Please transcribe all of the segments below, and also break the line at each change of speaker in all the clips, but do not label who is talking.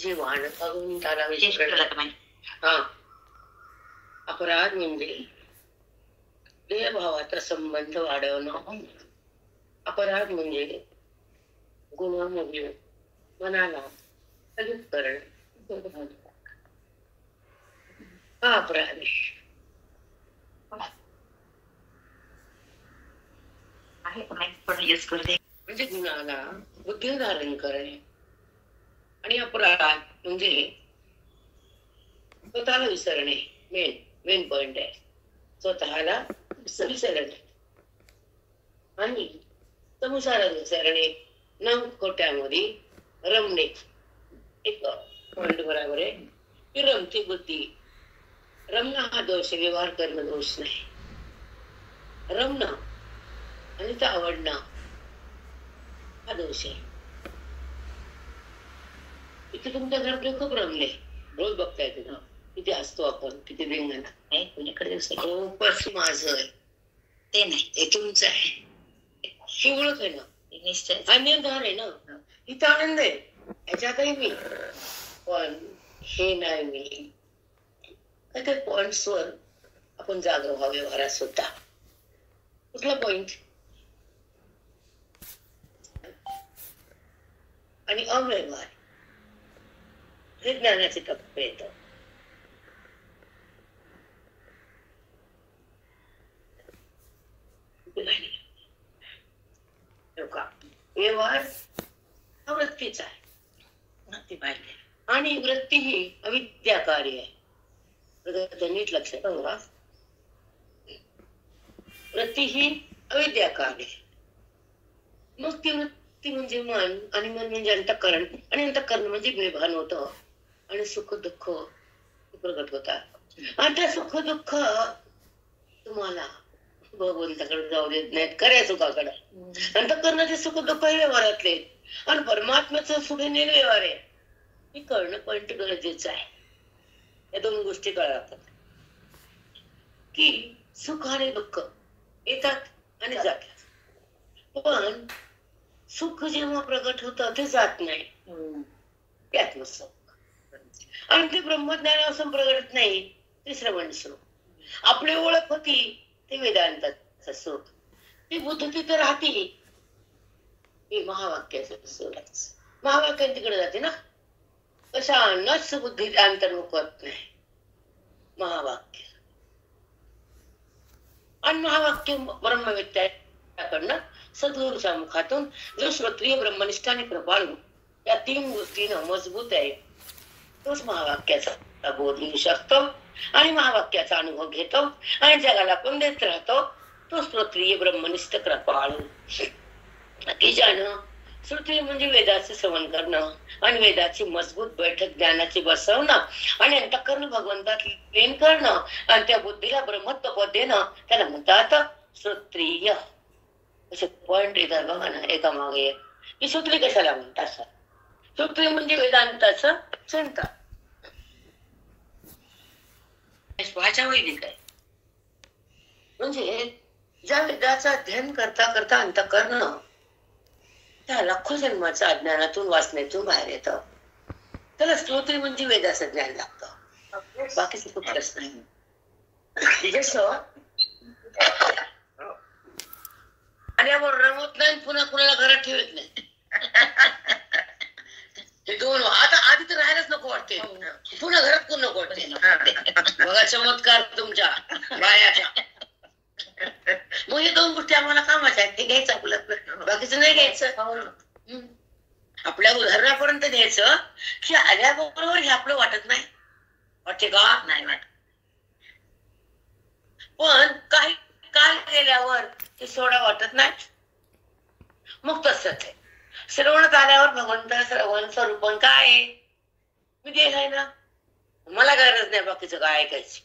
जीवान भगवंताला विसरला. हा, अपराध म्हणजे देहभावाचा संबंध वाढवणं. अपराध म्हणजे गुन्ह्यामध्ये मनाला स्थगित करणं. हा अपराध म्हणजे गुन्हाला बुद्धी धारण करणे. आणि अपराध म्हणजे स्वतःला विसरणे. मेन पॉइंट आहे, स्वतःला विसरणे आणि संसारात विसरणे, न खोट्यामध्ये रमणे. एक पॉइंट बरोबर आहे की रमती बुद्धी. रमणं हा दोष, व्यवहार करणं दोष नाही. रमणं आणि ते आवडणं हा दोष आहे. इथे तुमच्या घरातले खूप रमले, रोज बघताय तुला किती असतो आपण, किती रिंगण आहे कुणीकडे. खूपच माझं आहे ते नाही, ते तुमचं आहे. ही ओळख आहे ना, निश्चय अन्यधार आहे ना. इथं आनंद आहे, ह्याच्यातही मी. पण हे नाही मी. काही काही पॉइंट्स वर आपण जागा व्हावे व्यवहारात सुद्धा. कुठला पॉइंट? आणि अव्यवहार हे ज्ञानाचे टप्पे येतात. व्यवहार हा वृत्तीचा आहे, आणि वृत्ती ही अविद्याकारी आहे. नीट लक्षात ठेवा, वृत्ती ही अविद्याकारी आहे. मग ती वृत्ती म्हणजे मन, आणि मन म्हणजे अंतःकरण, आणि अंतःकरण म्हणजे बेभान होतं, आणि सुख दुःख प्रगट होतात. आणि त्या सुख दुःख तुम्हाला भगवंताकडे जाऊ देत नाहीत, खऱ्या सुखाकडे. अंतःकरणाचे सुख दुःख हे व्यवहारातले, आणि परमात्म्याचं सुख हे व्यवहार आहे. हे कळणं पॉइंट गरजेचं आहे. या दोन गोष्टी कळतात की सुख आणि दुःख येतात आणि जातात. पण सुख जेव्हा प्रगट होतं ते जात नाही, ते आत्मसुख. आणि ते ब्रह्मज्ञानापासून प्रगट नाही, ते श्रवण सुख. आपली ओळख होती ते वेदांताचं सुख. ती बुद्ध तिथे राहते, हे महावाक्याचं सुख. महावाक्य तिकडे जाते ना, कशानच बुद्धी अंतर्मुख होत नाही. महावाक्य आणि महावाक्य ब्रह्मवेत्याकडनं सद्गुरूच्या मुखातून जो श्रोत्रिय ब्रह्मनिष्ठ आणि कृपाळू या तीन गोष्टीनं मजबूत आहे, तोच महावाक्याचा बोध घेऊ शकतो आणि महावाक्याचा अनुभव घेतो आणि जगाला पण देत राहतो. तो श्रोत्रिय ब्रह्मनिष्ठ कृपाळू. श्रोत्रिय म्हणजे वेदाचे श्रवण करणं आणि वेदाची मजबूत बैठक ज्ञानाची बसवणं आणि अंतःकरण भगवंतात लीन करणं आणि त्या बुद्धीला ब्रह्मत्व पद देणं, त्याला म्हणतात श्रोत्रिय. असे पॉइंट येतात बघा ना, एका मागे एक. ही श्रोत्रिय कशाला म्हणतात? श्रोत्रिय म्हणजे वेदांताचं चिंतन. भाषा वैदिक आहे, म्हणजे ज्या वेदाचं अध्ययन करता करता अंतःकरण त्या लाखो जन्माच्या अज्ञानातून वासनेतून बाहेर येतं, त्याला श्रोत्रिय म्हणजे वेदाचं ज्ञान लागतं. बाकीचं कुठलंच नाही. जसं आणि आपण रमत नाही, पुन्हा कुणाला घरात ठेवत नाही. हे दोन आता आधी तर राहायलाच नको वाटते, पुन्हा घरात कोण नको वाटते. बघा चमत्कार तुमच्या बायाच्या. मग हे दोन गोष्टी आम्हाला कामाच्या आहेत, ते घ्यायचं आपलं, बाकीचं नाही घ्यायचं. आपल्या उदाहरणापर्यंत घ्यायचं की आल्याबरोबर हे आपलं वाटत नाही. वाटते का? नाही वाटत. पण काही काल गेल्यावर ते सोडा वाटत नाही. मग तसंच आहे, श्रवणात आल्यावर भगवंता श्रवण स्वरूपण काय आहे? मी देह आहे ना, मला गरज नाही बाकीचं काय ऐकायची.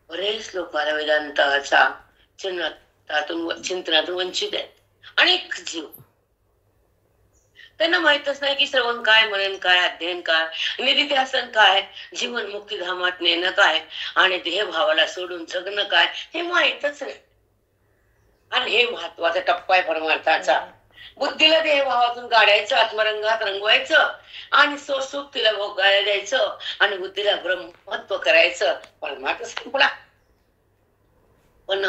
बरेच लोकांना वेदांताचा चिंतनातून वंचित आहेत. अनेक जीव त्यांना माहितच नाही की श्रवण काय, मनन काय, अध्ययन काय, निधिध्यासन काय, जीवन मुक्ती धामात नेणं काय आणि देहभावाला सोडून जगणं काय, हे माहितच नाही. आणि हे महत्वाचा टप्पा आहे परमार्थाचा. बुद्धीला देहभावातून काढायचं, आत्मरंगात रंगवायचं आणि सुख तिला भोगायला द्यायचं आणि बुद्धीला ब्रह्मत्व करायचं, परमार्थ संपला. पण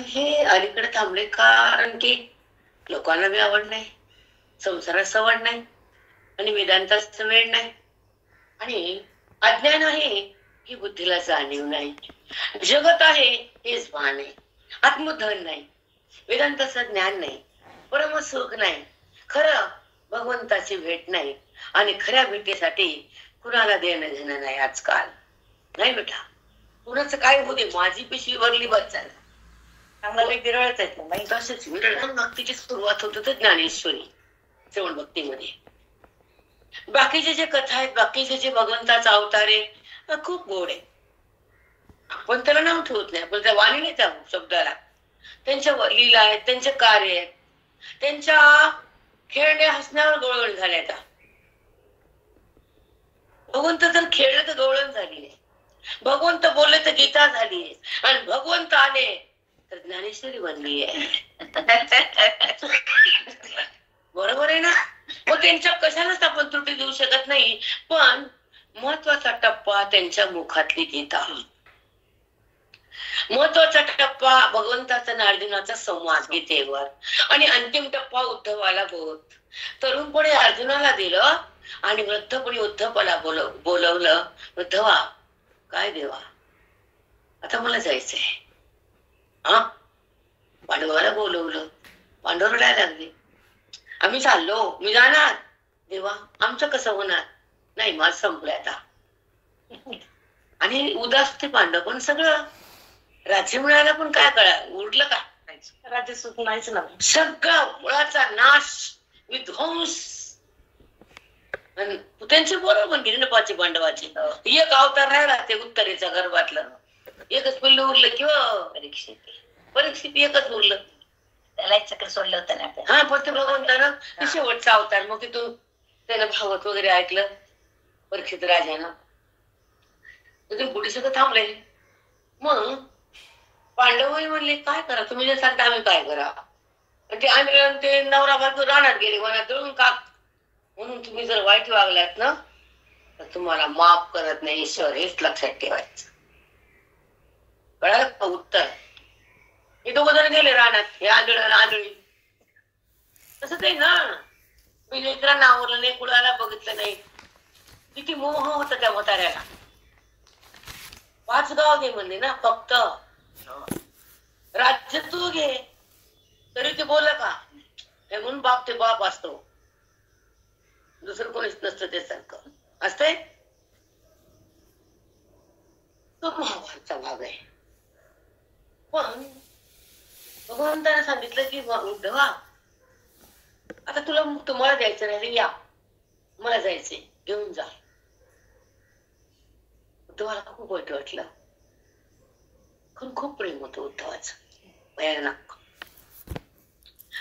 हे अलीकडे थांबले कारण की लोकांना बी आवड नाही, संसारात सवड नाही, आणि वेदांताचं वेळ नाही, आणि अज्ञान आहे ही बुद्धीला जाणीव नाही. जगत आहे हेच भान आहे, आत्मधन नाही, वेदांताचं ज्ञान नाही, परमसुख नाही, खरं भगवंताची भेट नाही, आणि खऱ्या भेटीसाठी कुणाला देणं घेणं नाही आजकाल. नाही बेटा, कुणाचं काय होऊ दे, माझी पिशवी भरली बस झालं. आम्हाला विरळच आहे. तसेच विरळ भक्तीची सुरुवात होत होती ज्ञानेश्वरी श्रवण भक्तीमध्ये. बाकीचे जे कथा आहेत, बाकीचे जे भगवंताचा अवतार आहे, खूप गोड आहे. आपण त्याला नाव ठेवत नाही, आपण त्या वाणी नाही त्या शब्दाला. त्यांच्या लीला आहेत, त्यांचे कार्य आहेत, त्यांच्या खेळण्या हसण्यावर गवळण झाल्या. का भगवंत जर खेळलं तर गवळण झाली आहे, भगवंत बोलले तर गीता झाली आहे, आणि भगवंत आले तर ज्ञानेश्वरी बनली आहे. बरोबर आहे ना? मग त्यांच्या कशालाच आपण त्रुटी देऊ शकत नाही, पण महत्वाचा टप्पा त्यांच्या मुखातली गीता, महत्वाचा टप्पा भगवंताचा आणि अर्जुनाचा संवाद गीतेवर, आणि अंतिम टप्पा उद्धवाला बोध. तरुणपणे अर्जुनाला दिलं आणि वृद्धपणे उद्धवाला बोलवलं. उद्धवा, काय देवा, आता मला जायचंय. हा, पांडवाला बोलवलं, पांडव रडायला लागले. आम्ही चाललो, मी जाणार. देवा, आमचं कसं होणार? नाही, माझ संपलंय आता. आणि उदास ते पांडव पण सगळं राज्य मिळालं, पण काय कळा उरलं का? राज्य सुख नाहीच ना, सगळं मुळाचा नाश, विध्वंस. त्यांचे बरोबर गिरणपाचे पांडवाचे एक अवतार राहिला, ते उत्तरेच्या गर्भातलं एकच पिल्लू उरलं, किंवा परीक्षित एकच उरलं, त्याला चक्र सोडलं होतं ना. हा, पण ते भगवंतानं शेवटचा अवतार. मग तिथून त्यानं भागवत वगैरे ऐकलं परीक्षित राजानं, तिथून पुढे सगळं थांबले. मग पांडव म्हणले, काय करा तुम्ही, जे सांगता आम्ही काय करा. ते आम्ही ते नवरा बायको रानात गेले, वनात का म्हणून तुम्ही जर वाईट वागलात ना, तर तुम्हाला माफ करत नाही ईश्वर, हेच लक्षात ठेवायचं. कळालं का उत्तर? हे दोघं जण गेले रानात, हे आंधळी. तसंच आहे ना, मी लेकरांना आवडलं नाही, कुणाला बघितलं नाही. किती मोह होता त्या म्हाताऱ्याला. 5 गाव दे म्हणले ना फक्त, राज्य तू घे, तरी ते बोल का? म्हणून बाप ते बाप असतो, दुसरं कोणीच नसतं त्यासारखं असतंय. तो महाभारतचा भाग आहे. पण भगवंताने सांगितलं की उद्धवा, आता तुम्हाला जायचं नाही, या मला जायचंय, घेऊन जा. उद्धवाला खूप वाईट वाटलं, पण खूप प्रेम होतं उद्धवाचं, भयानक.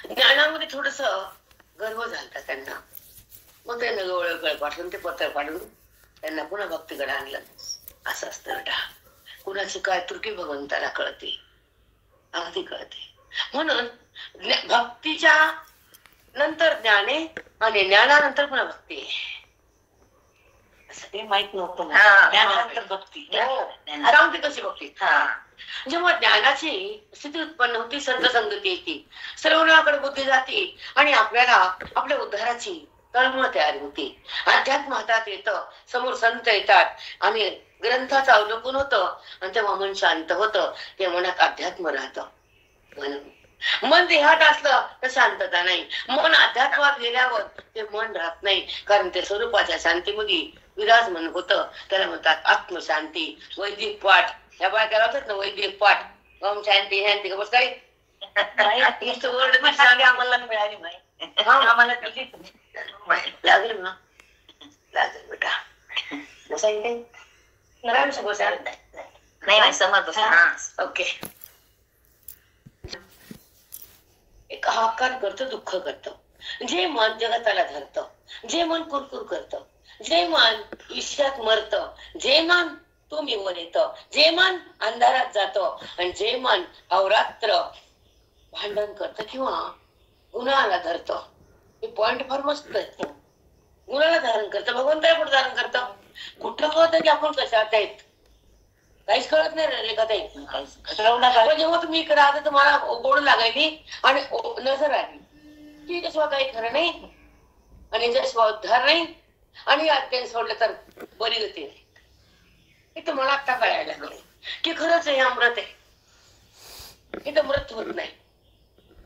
ज्ञानामध्ये थोडस गर्व झाला त्यांना. मग त्यांना गळ पाठवून ते पत्र पाठवून त्यांना पुन्हा भक्तीकडे आणलं. असं असतं बेटा, कुणाची काय त्रुटी भगवंताला कळते, अगदी कळते. म्हणून भक्तीच्या नंतर ज्ञाने आणि ज्ञानानंतर पुन्हा भक्ती. असं ते माहित नव्हतं. ज्ञानानंतर भक्ती सांगते कशी भक्ती. जेव्हा ज्ञानाची स्थिती उत्पन्न होती, संत संगती येते, सर्वनाकडे बुद्धी जाते, आणि आपल्याला आपल्या उद्धाराची तळमळ तयार होते. अध्यात्म हातात येतं, समोर संत येतात, आणि ग्रंथाचं अवलोकन होतं, आणि तेव्हा मन शांत होतं. ते मनात अध्यात्म राहतं. मन देहात असलं तर शांतता नाही, मन अध्यात्मात गेल्यावर ते मन राहत नाही, कारण ते स्वरूपाच्या शांतीमध्ये विराजमान होतं. त्याला म्हणतात आत्मशांती. वैदिक पाठ या बायका होतात ना, वैदिक पाठ, ओम शांती शांती, बस काही आम्हाला मिळाली माहिती, आम्हाला लागेल ना, लागेल बेटा. नाही समज. ओके, एक हाकार करतं, दुःख करतं, जे मन जगताला धरतं, जे मन कुरकुर करतं, जे मन ईर्ष्यात मरतं, जे मन तो मिळवून येतं, जे मन अंधारात जातं, आणि जे मन अवरात्र भांडण करतं किंवा गुन्हाला धरतं. हे पॉइंट फार मस्त आहे. गुणाला धारण करतं, भगवंताला कुठं धारण करतं? कुठं कळतं की आपण कशात आहेत? काहीच कळत नाही रेखाताई. पण जेव्हा तुम्ही इकडे आता तुम्हाला गोड लागायची आणि नजर आली की त्याशिवाय काही खरं नाही आणि याच्याशिवाय उद्धार नाही आणि अत्यंत सोडलं तर बरी गती नाही. हे तुम्हाला आता कळायला लागलं की खरंच हे अमृत आहे. हे तर मृत्यू होत नाही,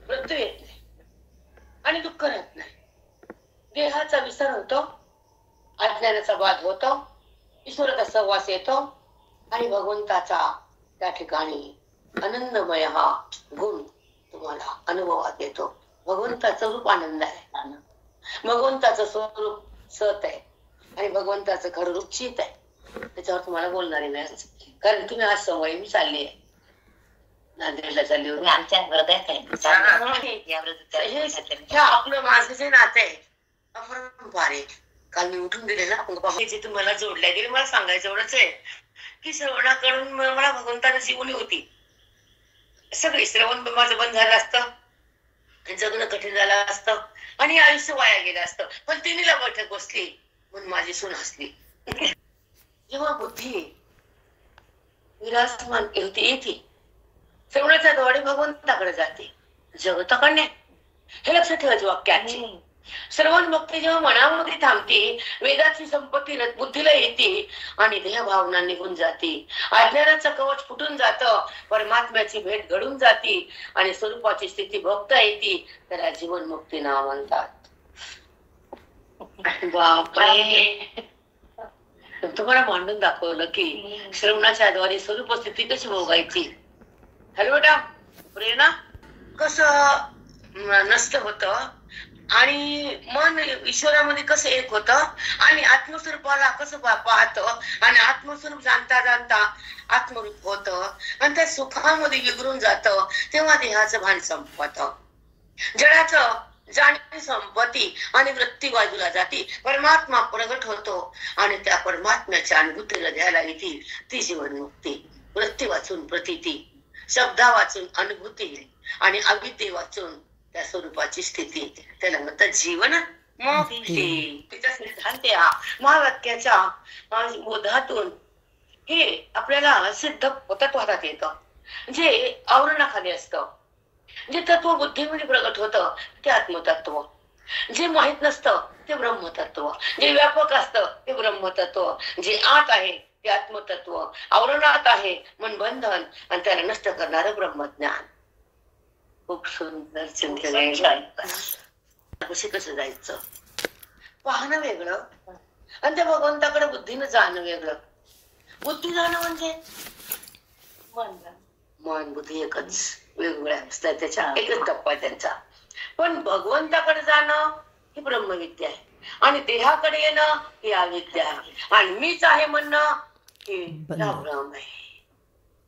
मृत्यू येत नाही आणि दुःख राहत नाही. देहाचा विसर होतो, अज्ञानाचा बाध होतो, ईश्वराचा सहवास येतो आणि भगवंताचा त्या ठिकाणी आनंदमय हा गुण तुम्हाला अनुभवात येतो. भगवंताचं रूप आनंद आहे, भगवंताचं स्वरूप सत आहे आणि भगवंताचं खरं रूप चित आहे. त्याच्यावर तुम्हाला बोलणारे नाही, कारण तुम्ही आज समोर मी चालली आहे, नांदेडला चालली होती.
आमच्या हृदयात आहे
आपलं माझं जे नातं आहे अपरंपार आहे. काल मी उठून दिले ना जे तुम्हाला जोडल्या गेले. मला सांगायचं एवढंच आहे की श्रवणाकडून मला भगवंताने जीवनी होती. सगळे श्रवण माझं बंद झालं असतं, जगणं कठीण झालं असतं आणि आयुष्य वाया गेलं असतं. पण तिन्हीला बैठक बसली म्हणून माझी सून हसली. जेव्हा बुद्धी विराजमान होती येते, श्रवणाच्या द्वारे भगवंताकडे जाते, जगताकडे नाही. हे लक्षात ठेवायचं वाक्याची. श्रवण भक्ती जेव्हा मनामध्ये थांबते, वेदाची संपत्ती बुद्धीला येते आणि देह भावना निघून जाते, अज्ञानाचं कवच फुटून जातं, परमात्म्याची भेट घडून जाते आणि स्वरूपाची स्थिती भोगता येते. त्याला जीवन मुक्ती नाव म्हणतात. बापरे, तुम्हाला मांडून दाखवलं की श्रवणाच्या द्वारे स्वरूप स्थिती कशी भोगायची. हॅलो बेटा, प्रेरणा कसं नष्ट होतं आणि मन ईश्वरामध्ये कसं एक होतं आणि आत्मस्वरूपाला कसं पाहतं आणि आत्मस्वरूप जाणता जाणता आत्मरूप होतं आणि त्या सुखामध्ये विगरून जातं. तेव्हा देहाचं भान संपतं, जडाचं जाणीव संपत्ती आणि वृत्ती बाजूला जाती, परमात्मा प्रगट होतो आणि त्या परमात्म्याच्या अनुभूतीला द्यायला येते. ती जीवनमुक्ती. वृत्ती वाचून प्रतीती, शब्दा वाचून अनुभूती आणि अविद्ये वाचून त्या स्वरूपाची स्थिती, त्याला म्हणतात जीवन मुक्ती. तिचा सिद्धांत हा महावाक्याच्या बोधातून हे आपल्याला सिद्ध तत्वात येतं, जे आवरणाखाली असतं. जे तत्व बुद्धीमध्ये प्रगट होतं ते आत्मतत्व, जे माहित नसतं ते ब्रह्मतत्व, जे व्यापक असतं ते ब्रह्मतत्व, जे आत आहे ते आत्मतत्व, आवरणात आहे मन बंधन आणि त्याला नष्ट करणारं ब्रह्मज्ञान. खूप सुंदर चिंतन. कसं जायचं, पाहणं वेगळं आणि त्या भगवंताकडे बुद्धीनं जाणं वेगळं. बुद्धी जाणं म्हणजे मन बुद्धी एकच, वेगवेगळ्या असतात, त्याच्या एकच टप्पा आहे त्यांचा. पण भगवंताकडे जाणं ही ब्रह्मविद्या आहे आणि देहाकडे येणं ही अविद्या आहे आणि मीच आहे म्हणणं ही भ्रम आहे.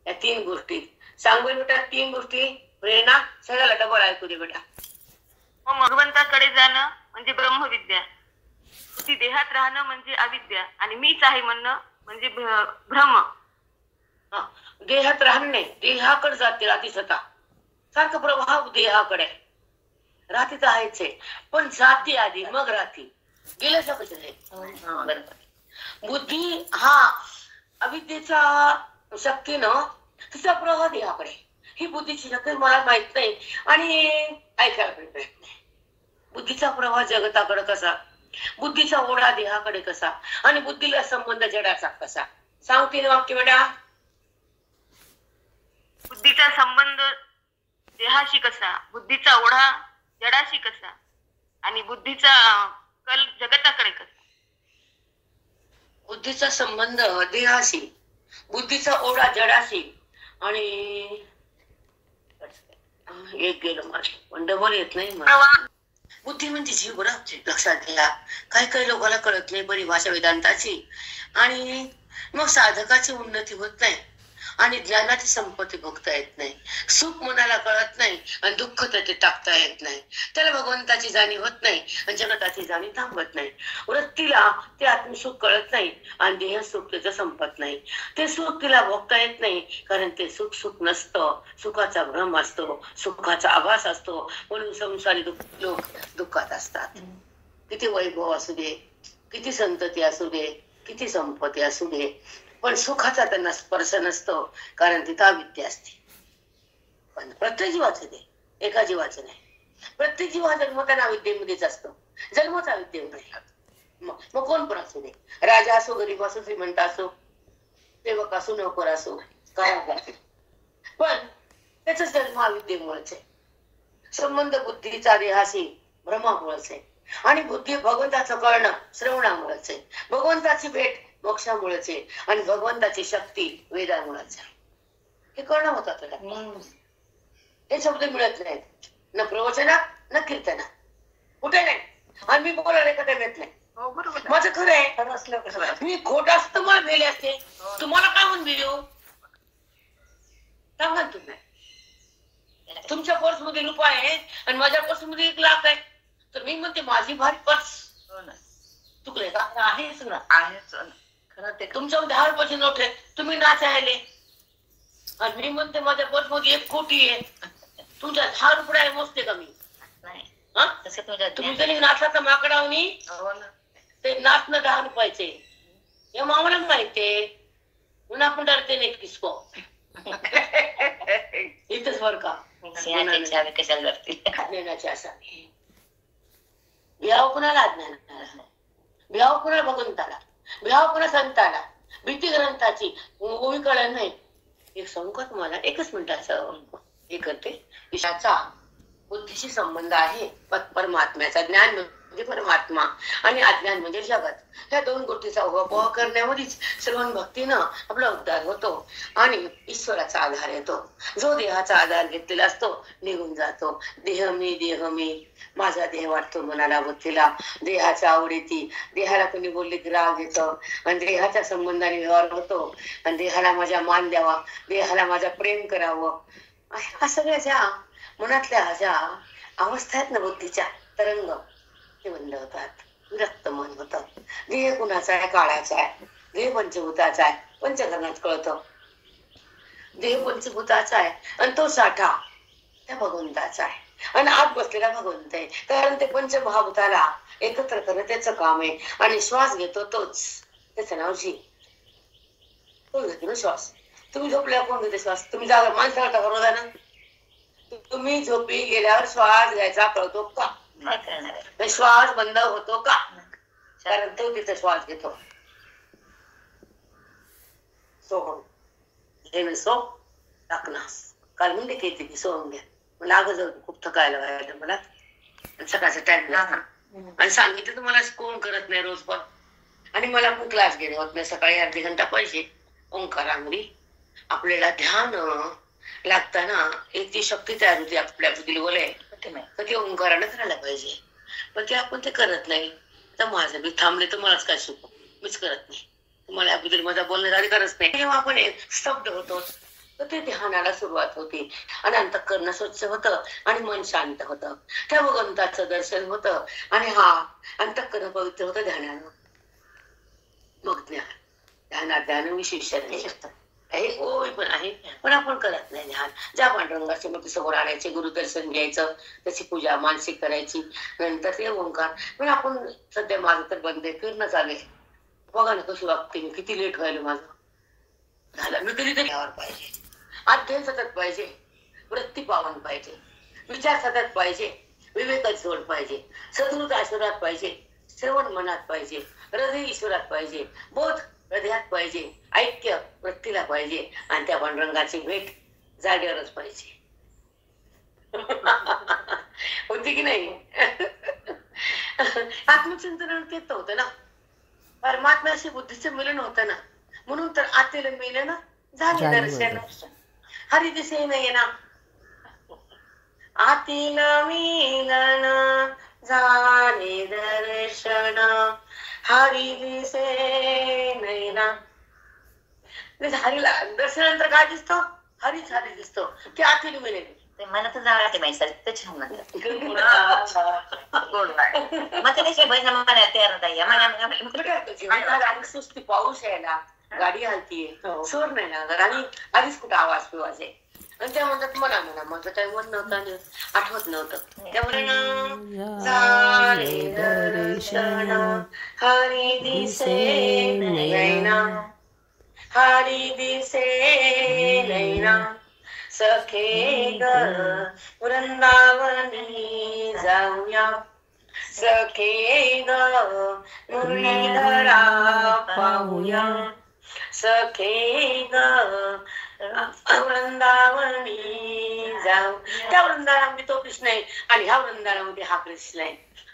या तीन गोष्टी सांगू बेटा, तीन गोष्टी. प्रेरणा सगळ्याला डबल ऐकू दे बेटा.
भगवंताकडे जाणं म्हणजे ब्रह्मविद्या, ती देहात राहणं म्हणजे अविद्या आणि मीच आहे म्हणणं म्हणजे भ्रम.
देहात राहणं नाही, देहाकडे जाते राहती सता सारखं प्रभाव देहाकडे राहती तर आहेच आहे, पण जाती आधी मग राहती गेल्याच्या कसं आहे. बुद्धी हा अविद्येचा शक्तीनं तिचा प्रवाह देहाकडे, ही बुद्धीची शक्ती मला माहित नाही आणि ऐकायला पण माहित नाही. बुद्धीचा प्रवाह जगताकडे कसा, बुद्धीचा ओढा देहाकडे कसा आणि बुद्धीला संबंध जडाचा कसा. सांगते ना वाक्य बेटा.
बुद्धीचा संबंध देहाशी कसा, बुद्धीचा ओढा जडाशी कसा आणि बुद्धीचा कल जगताकडे कसा.
बुद्धीचा संबंध देहाशी, बुद्धीचा ओढा जडाशी आणि एक गेलं माझं पण डबल येत नाही मला. बुद्धी म्हणजे जीव. बरं लक्षात घ्या, काही काही लोकांना कळत नाही बरी भाषा वेदांताची आणि मग साधकाची उन्नती होत नाही आणि ज्ञानाची संपत्ती भोगता येत नाही. सुख मनाला कळत नाही आणि दुःख ते टाकता येत नाही. त्याला भगवंताची जाणीव होत नाही आणि जगताची जाणीव थांबत नाही. वृत्तीला ते आत्मसुख कळत नाही आणि देह सुख त्याचं संपत नाही. ते सुख तिला भोगता येत नाही कारण ते सुख सुख नसतं, सुखाचा भ्रम असतो, सुखाचा आभास असतो. म्हणून संसारी लोक दुःखात असतात. किती वैभव असू दे, किती संतती असू दे, किती संपत्ती असू दे, पण सुखाचा त्यांना स्पर्श नसतो, कारण तिथं अविद्या असते. पण प्रत्येक जीवाचं ते, एका जीवाचं नाही. प्रत्येक जीव हा जन्मताना विद्येमध्येच असतो, जन्मच अविद्येमध्ये. मग कोण पण असू दे, राजा असो, गरीब असो, श्रीमंत असो, सेवक असो, नोकर असो, काय असो, पण त्याच जन्म अविद्येमुळेच आहे. संबंध बुद्धीचा देहाशी भ्रमामुळेच आहे, आणि बुद्धी भगवंताचं कळणं श्रवणामुळेच आहे, भगवंताची भेट मोक्षामुळेच आहे, आणि भगवंताची शक्ती वेदामुळेच आहे. हे कळणं होत आपल्याला. हे शब्द मिळत नाहीत, न प्रवचनात न कीर्तनात, कुठे नाही. आणि मी बोलायला कधी येत नाही. माझं खरं आहे, मी खोट असत मला भेले असते, तुम्हाला काय म्हणून भेलो सांगा तुम्ही. तुमच्या पर्स मध्ये रुपये आहे आणि माझ्या पर्स मध्ये 1 लाख आहे, तर मी म्हणते माझी भारी पर्स चुकले का? आहेच ना, आहेच खरं. ते तुमच्यामध्ये 10 रुपयाची नोट आहे, तुम्ही नाचायले, आणि मी म्हणते माझ्या पर्स मध्ये 1 कोटी आहे. तुमच्या 10 रुपये मोजते का मी? तुम्ही तरी नाचता माकडावनी, ते नाचणं 10 रुपयाचे, हे मामाला माहितीये, म्हणून आपण डरते नाही किसको. इथंच बर का कशाला ज्ञानाची असावी. भ्याव कुणाला अज्ञानाला, भ्याव कुणाला भगवंताला, भ्याव कुणा संताला, भीती ग्रंथाची गोळी कळलं नाही. एक सांगू का तुम्हाला, 1च मिनिटाचं हे करते. ईशाचा बुद्धीशी संबंध आहे, परमात्म्याचा. ज्ञान म्हणजे परमात्मा आणि अज्ञान म्हणजे जगत. ह्या 2 गोष्टीचा उहापोह करण्यामध्येच श्रवण भक्तीनं आपला उद्धार होतो आणि ईश्वराचा आधार येतो. जो देहाचा आधार घेतलेला असतो निघून जातो. देह मी, माझा देह वाटतो मनाला बुद्धीला, देहाच्या आवडीती, देहाला कोणी बोलले की राग येतो, आणि देहाच्या संबंधाने व्यवहार होतो, आणि देहाला माझा मान द्यावा, देहाला माझा प्रेम करावं. ह्या सगळ्या ज्या मनातल्या ज्या अवस्था आहेत ना बुद्धीच्या तरंग, ते बंद होतात, विरक्त मन होतं. देह कुणाचा आहे? काळाचा आहे. देह पंचभूताचा आहे, पंचकरणात कळतं. देह पंचभूताचा आहे आणि तो साठा त्या भगवंताचा आहे, आणि आत बसलेला भगवंत आहे, कारण ते पंचमहाभूताला एकत्र करणं त्याचं काम आहे. आणि श्वास घेतो तोच, त्याचं नाव जीव. तो घेतो ना श्वास. तुम्ही झोपल्यावर कोण घेते श्वास? तुम्ही जागा माणसाला टाकून ना, तुम्ही झोपी गेल्यावर श्वास घ्यायचा कळतो का? श्वास बंद होतो का? कारण तो तिथे श्वास घेतो. सोहम हे सो टाकणार काल म्हणते की सोहम घ्या. मला अगं जाऊ खूप थकायला व्हायला मला, सकाळचा टाइम लागला, आणि सांगितलं तुम्हाला कोण करत नाही रोज पण, आणि मला पण क्लास घेणे होत नाही. सकाळी 1/2 घंटा पाहिजे. ओंकारांगडी आपल्याला ध्यान लागताना एक ती शक्ती तयार होती आपल्या बुद्धीला, बोले तर ते ओंकारानंच राहायला पाहिजे, पण ते आपण ते करत नाही. तर माझं मी थांबले तर मलाच काय शिकू, मीच करत नाही. तुम्हाला याबद्दल माझा बोलण्याचा अधिकारच नाही. जेव्हा आपण स्तब्ध होतो तर ते ध्यानाला सुरुवात होती, आणि अंतःकरण स्वच्छ होतं आणि मन शांत होतं. त्या भगवंताचं दर्शन होतं, आणि हा अंतःकरण पवित्र होतं ध्यानानं. मग ध्यानात ध्यान विशेष आहे, होय पण आहे, पण आपण करत नाही ध्यान. ज्या पांडुरंगाची मूर्ती समोर आणायचे, गुरुदर्शन घ्यायचं, त्याची पूजा मानसिक करायची, नंतर ते ओंकार. पण आपण सध्या माझं तर बंद आहे, फिरणं चालेल. बघा ना कशी वागते मी, किती लेट व्हायला माझं झालं. मी कधीतरी यावर पाहिजे, अध्ययन सतत पाहिजे, वृत्ती पावन पाहिजे, विचार सतत पाहिजे, विवेकात जोड पाहिजे, सद्गुरूत आशीर्वाद पाहिजे, श्रवण मनात पाहिजे, हृदय ईश्वरात पाहिजे, बोध हृदयात पाहिजे, ऐक्य वृत्तीला पाहिजे, आणि त्या पांडुरंगाची भेट जागेवरच पाहिजे. होती की नाही? आत्मचिंतन तेच होतं ना, परमात्म्याशी बुद्धीचं मिलन होतं ना, म्हणून तर आतील मिलन झाले दर्शन. हरी दिसे नाही ना, आतील मिलन झाले दर्शन, हरी दिसे नाही ना. हरीला दर्शनानंतर काय दिसतो? हरीच हरी दिसतो, की आतील मिलन.
ते मला तर जाळते माहिती सर, ते छान लागतं. मग त्याशी बहिण मला तयार
नाही. सुस्ती पाऊस यायला, गाडी हलतीये, सोर नाही लागत, आणि आधीच कुठं आवाज पिवायचे, आणि त्या म्हणतात मला म्हणा, माझं काही मन नव्हतं आणि आठवत नव्हतं. त्यामुळे ना झाले दर्शन हरी दिसे नैना, हरी दिसे नैना, सखे ग वृंदावनी जाऊया, सखे ग मुरलीधरा पाहूया, सखे ग वृंदावनी जाऊ. त्या वृंदावनामध्ये तो कृष्ण आहे आणि ह्या वृंदावनामध्ये हा कृष्ण आहे.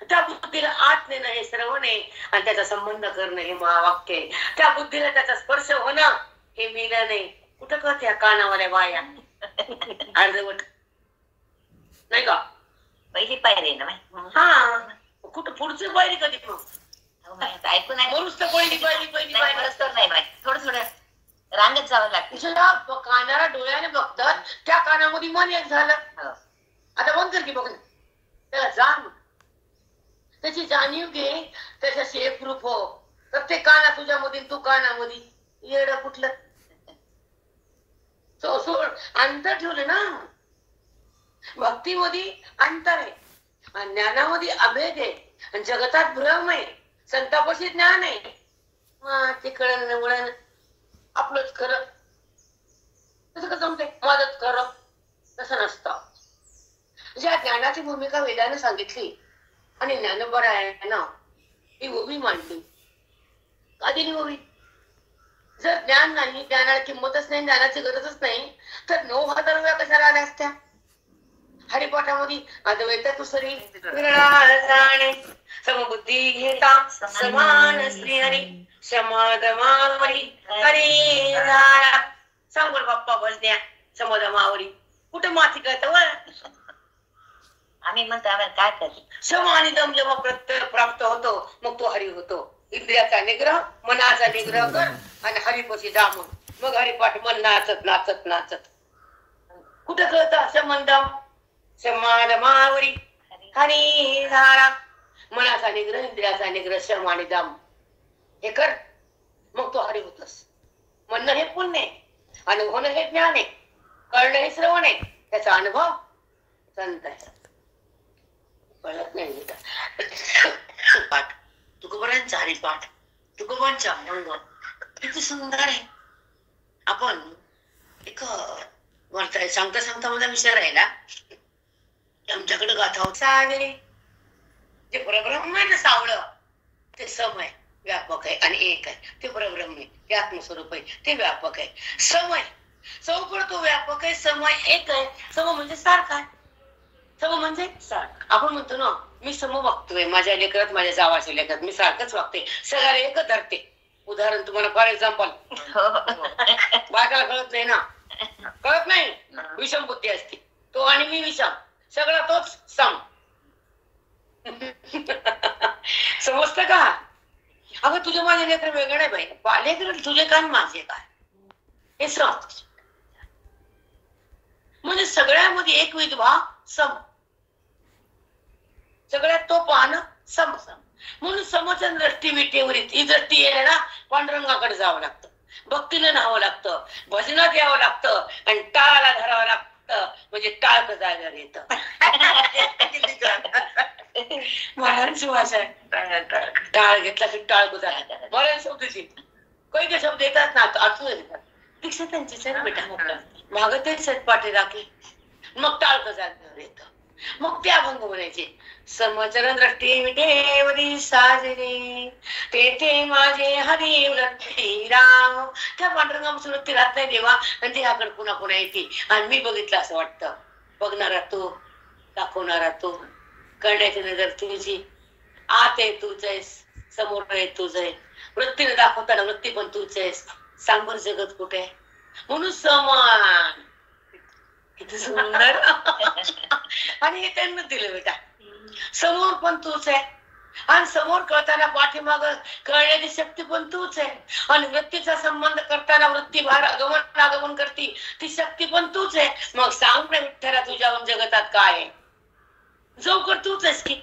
त्या बुद्धीला आत नेणं हे श्रवण आहे आणि त्याचा संबंध करणं हे महावाक्य आहे. त्या बुद्धीला त्याचा स्पर्श होणं हे मिलन आहे. कुठं कळत या कानावाल्या बाया अर्धवट नाही का?
पहिली पायरी ना बाई.
हा, कुठं पुढचं पायरी कधी मग
ऐकून
मरूच तर पहिली पायरी पहिली पायरी
तर नाही बाई, थोडं थोडं रांगत जावं लागतं.
तुझ्या कानाला डोळ्याने बघतात, त्या कानामध्ये मन एक झालं.
हो.
आता बंद कर की बघ ना, त्याला जाण, त्याची जाणीव घे, त्याच्याशी एकरूप हो. प्रत्येक काना तुझ्यामध्ये, तू कानामध्ये, येड कुठलं सोड. अंतर ठेवलं ना. भक्तीमध्ये अंतर आहे आणि ज्ञानामध्ये अभेद आहे आणि जगतात भ्रम आहे. संतापाशी ज्ञान आहे. ते कळण वळण आपलंच खरं, तसं कसं जमते माझंच खरं, तसं नसतं. ज्या ज्ञानाची भूमिका वेदाने सांगितली आणि ज्ञानोबा आहे ना, ही उभी मांडली. का दिली उभी? जर ज्ञान नाही, ज्ञानाला किंमतच नाही, ज्ञानाची गरजच नाही, तर 9,000 वेळा कशाला आल्या असत्या? हरिपाठामध्ये अद्वैत तुसरी विरळाळ जाणे, समबुद्धी घेता समान श्री हरी, समाधमावरी हरी झाला. सांग बरं बाप्पा बसद्या समाधमावरी कुठं माती कळतं वर?
आम्ही म्हणतो आम्हाला काय करते.
सम आणि दम जेव्हा प्रत्यय प्राप्त होतो मग तो हरी होतो. इंद्रियाचा निग्रह, मनाचा निग्रह कर आणि हरिपाशी जा. मग हरिपाठ मन नाचत नाचत नाचत. कुठं कळतं? समंदम समाधमावरी हरी झाला. मनाचा निग्रह, इंद्रियाचा निग्रह, श्रम आणि दम हे कर, मग तो हरी होतस. म्हणणं हे पुण्य आहे आणि होणं हे ज्ञान आहे, कळणं हे श्रवण आहे, त्याचा अनुभव संत आहे. कळत नाही पाठ तुकोबांचा हरिपाठ, तुकोबांचा अभंग किती सुंदर आहे. आपण एक वार्ता सांगता सांगता मला विचार राहिला, आमच्याकडे गाथा सागरे जे परब्रह्म आहे ना, सावळं ते सम आहे, व्यापक आहे आणि एक आहे. ते परब्रह्म आहे, ते आत्मस्वरूप आहे, ते व्यापक आहे. सम आहे, सम तो व्यापक आहे, सम आहे, एक आहे. सम म्हणजे सारखा आहे. सम म्हणजे सारखं. आपण म्हणतो ना, मी सम वागतोय, माझ्या लेकरात माझ्या जावाच्या लेकरात मी सारखंच वागते, सगळ्याला एकच धरते. उदाहरण तुम्हाला फॉर एक्झाम्पल, बायकाला कळत नाही ना, कळत नाही, विषम बुद्धी असते. तो आणि मी विषम, सगळा तोच सम. समजत का? अगं तुझे माझे लेकर वेगळे नाही बाई, लेकर तुझे काय माझे काय हे सम. म्हणजे सगळ्यामध्ये एक विधवा सम, सगळ्यात तो पाहणं सम सम. म्हणून समचन दृष्टी विटेवरीत ही दृष्टी आहे ना, पांडुरंगाकडे जावं लागतं, भक्तीला न्हावं लागतं, भजनात यावं लागतं आणि टाळाला धरावं लागतं. म्हणजे टाळक जागर येत. महाराजांची भाषा आहे, टाळ घेतला की टाळक जागर. महाराज शब्दची काही काही शब्द येतात ना, अर्थून येतात. दीक्षा त्यांचीच आहे बेटा, मागं तेच पाठी राखी, मग टाळक जागर येत. मग ते अभंग म्हणायचे, समचरण दृष्टी विटेवरी साजरे, तेथे माझे हरी वृत्ती राम. त्या पांडुरंगापासून वृत्ती राहत नाही देवा, आणि देहाकडे पुन्हा पुन्हा येते. आणि मी बघितलं असं वाटतं, बघणारा तू, दाखवणारा तू, करण्याची नजर तुझी, आत आहे तूच आहेस, समोर आहे तुझ आहे, वृत्तीने दाखवताना वृत्ती पण तूच आहेस. सांग बरं जगत कुठे आहे? म्हणून समान. किती सुंदर. आणि हे त्यांना दिलं बेटा, समोर पण तूच आहे आणि समोर कळताना पाठीमाग कळण्याची शक्ती पण तूच आहे आणि वृत्तीचा संबंध करताना वृत्ती बाहेर आगमन करती ती शक्ती पण तूच आहे. मग सांग ना विठ्ठला, तुझ्याहून जगतात काय आहे? जोकर तूच आहेस की.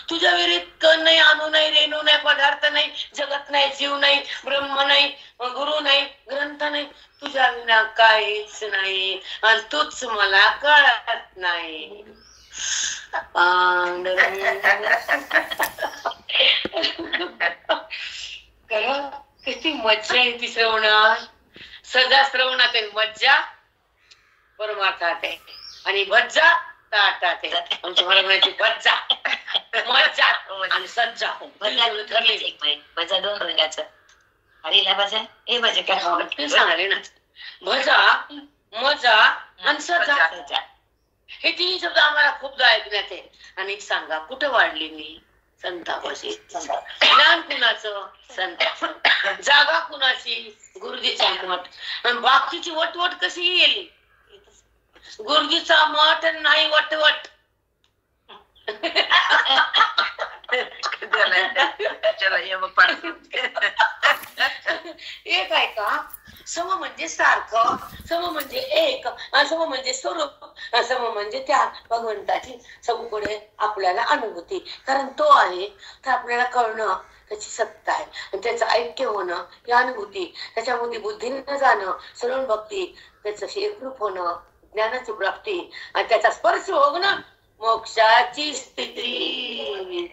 तुझ्या विहिरीत कण नाही, अणु नाही, रेणू नाही, पदार्थ नाही, जगत नाही, जीव नाही, ब्रह्म नाही, गुरु नाही, ग्रंथ नाही. तुझ्या तुझ्या विना काहीच नाही आणि तूच मला कळत नाही. पांडुरंग खरं किती मज्जा येते श्रवणात. सजा श्रवणात आहे मज्जा, परमार्थात आहे. आणि भज्जा ताटात आहे. आमच्या मला म्हणायची भज्जा मज्जा आणि सज्जा ठरली.
भजा 2 रंगाचं. हरीला भजा हे भजे काय
ते सांगाले ना, भजा मजा आणि सजा हे तिन्ही शब्द आम्हाला खूपदा ऐकण्यात आहे. आणि सांगा कुठं वाढली मी? संतापाशी. ज्ञान कुणाचं? संताचं. जागा कुणाची? गुरुजीचा मठ. आणि बाकीची वटवट कशी गेली? गुरुजीचा मठ नाही वटवट. एक आहे का? सम म्हणजे सारखं, सम म्हणजे एक, सम म्हणजे स्वरूप, सम म्हणजे त्या भगवंताची सगळीकडे आपल्याला अनुभूती. कारण तो आहे तर आपल्याला कळणं त्याची सत्ता आहे. आणि त्याचं ऐक्य होणं ही अनुभूती, त्याच्यामध्ये बुद्धीनं जाणं, श्रवण भक्ती, त्याचं एकरूप होणं, ज्ञानाची प्राप्ती आणि त्याचा स्पर्श होणं मोक्षाची स्थिती.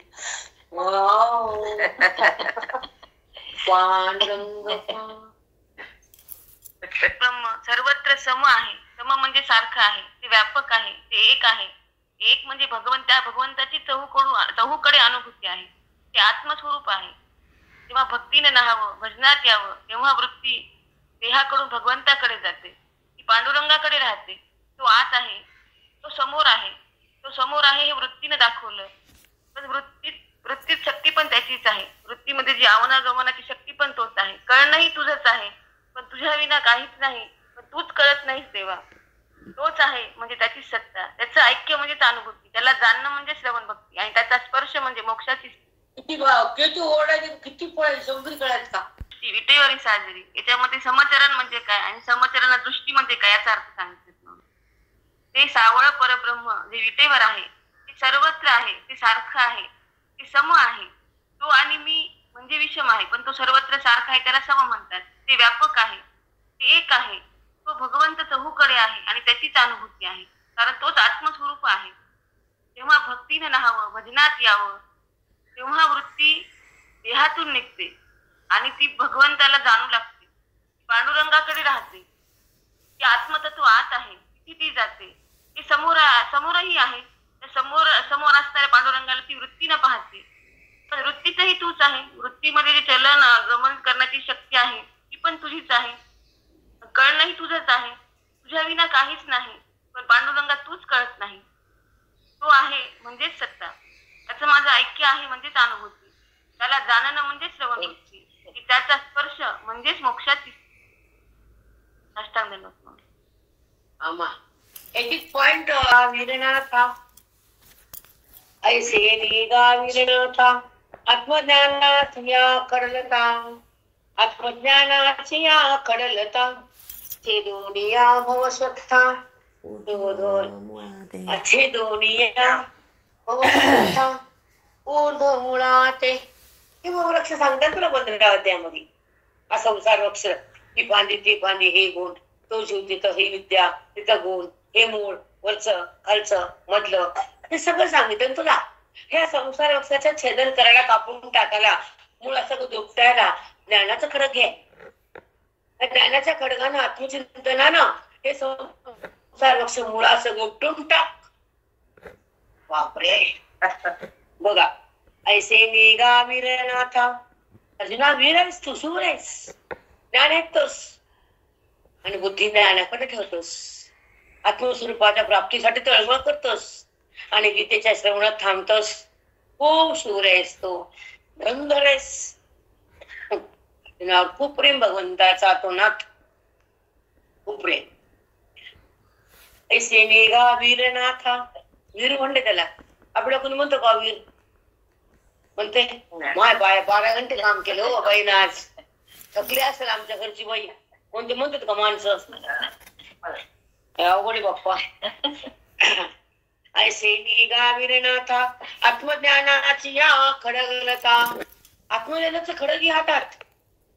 पांडुरंग
ब्रह्म सर्वत्र सम आहे. सम म्हणजे सारखं आहे, ते व्यापक आहे, ते एक आहे. एक म्हणजे त्या भगवंताची चहूकडे अनुभूती आहे. ते आत्मस्वरूप आहे. तेव्हा भक्तीने नाहावं, भजनात यावं, तेव्हा वृत्ती देहाकडून भगवंताकडे जाते, ती पांडुरंगाकडे राहते. तो आत आहे, तो समोर आहे. तो समोर आहे हे वृत्तीने दाखवलं. पण वृत्तीत शक्ती पण त्याचीच आहे. वृत्तीमध्ये जी आवानागमनाची शक्ती पण तोच आहे. कळणंही तुझंच आहे, पण तुझ्या विना काहीच नाही. पण तूच कळत नाहीस तेव्हा तोच आहे म्हणजे त्याची सत्ता. त्याचं ऐक्य म्हणजे अनुभूती. त्याला जाणणं म्हणजे श्रवण भक्ती आणि त्याचा स्पर्श म्हणजे मोक्षाची.
किती ओरडायचे, किती पळायचे, समुद्री कळायचं का?
विटेवरील साजरी. याच्यामध्ये समचरण म्हणजे काय आणि समचरण दृष्टी म्हणजे काय याचा अर्थ सांगितलं. ते सावळ परब्रह्म जे विटेवर आहे, ते सर्वत्र आहे, ते सारखं आहे, ते सम आहे. तो आणि मी म्हणजे विषम आहे, पण तो सर्वत्र सारखा आहे, त्याला सम म्हणतात. ते व्यापक आहे, ते एक आहे. तो भगवंत चहूकडे आहे आणि त्याचीच अनुभूती आहे, कारण तोच आत्मस्वरूप आहे. तेव्हा भक्तीने नाहावं, भजनात यावं, तेव्हा वृत्ती देहातून निघते आणि ती भगवंताला जाणू लागते, पांडुरंगाकडे राहते. ती आत्मतत्व आत आहे, तिथे ती जाते. ती समोरही आहे. समोर असणाऱ्या पांडुरंगाला ती वृत्तीनं पाहते. पण वृत्तीतही तूच आहे. वृत्तीमध्ये जे चलन गमन करण्याची शक्ती आहे ती पण तुझीच आहे. कळणंही तुझंच आहे. तुझ्या विना काहीच नाही, पण पांडुरंगा तूच कळत नाही. तो आहे म्हणजेच सत्ता. त्याचं माझं ऐक्य आहे म्हणजेच अनुभूती. त्याला जाणणं म्हणजे श्रवण भक्ती. त्याचा स्पर्श म्हणजेच मोक्षाची. अष्टांग
आमा एक एक पॉइंट विरणाथा ऐसे निगा विरणाथा आत्मज्ञानाची या कडलता, आत्मज्ञानाची या कडलता, ते दोनिया भव स्वतः अच्छे दोनिया भव स्वतः ऊर्ध मुळाते. हे वृक्ष सांगतात तुला 15 अध्यायामध्ये. असंसार वृक्ष, ही फांदी ती फांदी, हे गुण, तो जीव तिथं, ही विद्या तिथं गुण, हे मूळ वरचं खालचं मधलं, हे सगळं सांगितलं तुला. ह्या संसार वृक्षाचं छेदन करायला, कापून टाकायला, मूळ असं दुपटायला ज्ञानाचं खडग घे. ज्ञानाच्या खडगानं आत्मचिंतनानं हे संसार वृक्ष मुळाचं उपटून टाक. बापरे. बघा, ऐसे निगा वीरनाथा. अर्जुना वीर आहेस तू, सूर आहेस, ज्ञान ऐकतोस आणि बुद्धी ज्ञानाकडे ठेवतोस. आत्मस्वरूपाच्या प्राप्तीसाठी तळमळ करतोस आणि गीतेच्या श्रवणात थांबतोस. खूप शूर आहेस तो, धनधर आहेस. खूप प्रेम भगवंताचा तो नाथ, खूप प्रेम. ऐसे निगा वीरनाथा. वीर म्हणते त्याला. आपल्या कोणी म्हणतो का वीर? म्हणते माय बाय 12 घंटे काम केलं हो बाईनं आज, थकली असेल आमच्या घरची बाई. कोणते म्हणतात का माणसं? अवघड बाप्पा. ऐसे निगा वीरनाथा आत्मज्ञानाची या खडगलता. आत्मज्ञानाचं खडग हातात.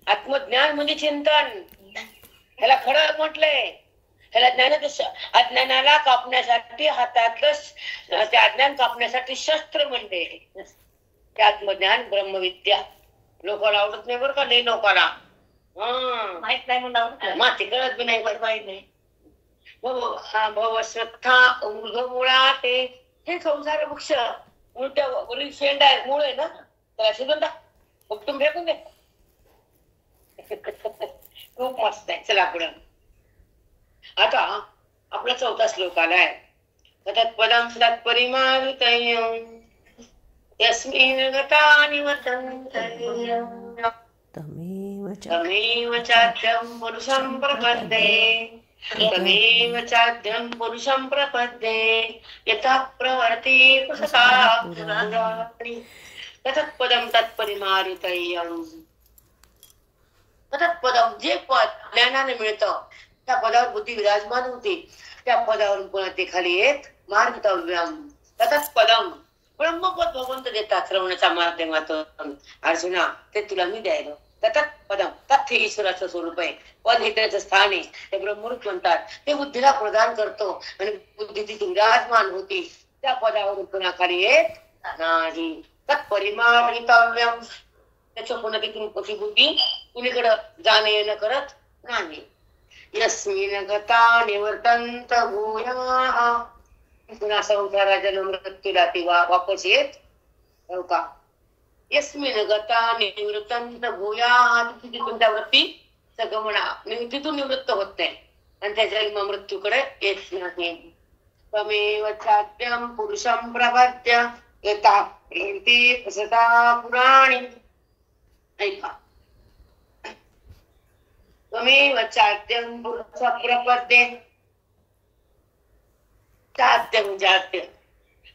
आत्मज्ञान म्हणजे चिंतन. ह्याला खरं म्हटलंय. ह्याला अज्ञानाला कापण्यासाठी हातातलं ते अज्ञान कापण्यासाठी शस्त्र म्हणते. ते आत्मज्ञान ब्रह्मविद्या. लोकांना आवडत नाही बरं का, नाही लोकांना
माहित नाही म्हणून
माती कळत बी नाही, बरं माहित नाही. भवश्रद्धा ऊर्ध्वमूळा ते हे संसार वृक्ष उलट्या वरील शेंड आहे, मूळ आहे ना, त्याला शिजून टाक, उपटून फेकून दे. खूप मस्त आहे. चला पुढं. आता आपला 4था श्लोक आलाय. तत्पदं तत्परिमाणितयं यस्मिन् गता निवर्तन्ते तमेव चाद्यं पुरुषं प्रपद्ये तमेव चाद्यं पुरुषं प्रपद्ये यतः प्रवर्ति पुरुषा पुराणी तत्पदं तत्परिमाणितयं. तत्पदं जे पद ज्ञानाने मिळतं त्या पदावर बुद्धी विराजमान होते. त्या पदावरून पुन्हा ते खाली येत मार्गतव्यम. तत्पदम ब्रह्मपद भगवंत देतात श्रवणाच्या माध्यमातून. अर्जुना ते तुला मी द्यायला. तत्पदम तथ्य ईश्वराचं स्वरूप आहे. पद हे त्याचं स्थान आहे. ते ब्रह्मरूप म्हणतात. ते बुद्धीला प्रदान करतो आणि बुद्धी ती विराजमान होती. त्या पदावरून पुन्हा खाली येत नाही. तत्परिमाणितव्यम. त्याचं पुन्हा ती बुद्धी कुणीकडं जाणे येणं करत नाही. यस्मिन् गता निवर्तन्त भूयाः. पुन्हा संसाराच्या मृत्यूला ती वापस येत हो का. यस्मिन् गता निवर्तन्त भूयाः. तिथून त्या वृत्ती सगमना तिथून निवृत्त होत नाही आणि त्याच्या जन्म मृत्यूकडे येत नाही. तमेव चाद्यं पुरुषं प्रपद्य यतः प्रवृत्ति प्रसृता पुराणी. ऐका. तमेव चाद्यं पुरुषं प्रपद्ये. चाद्य म्हणजे आद्य.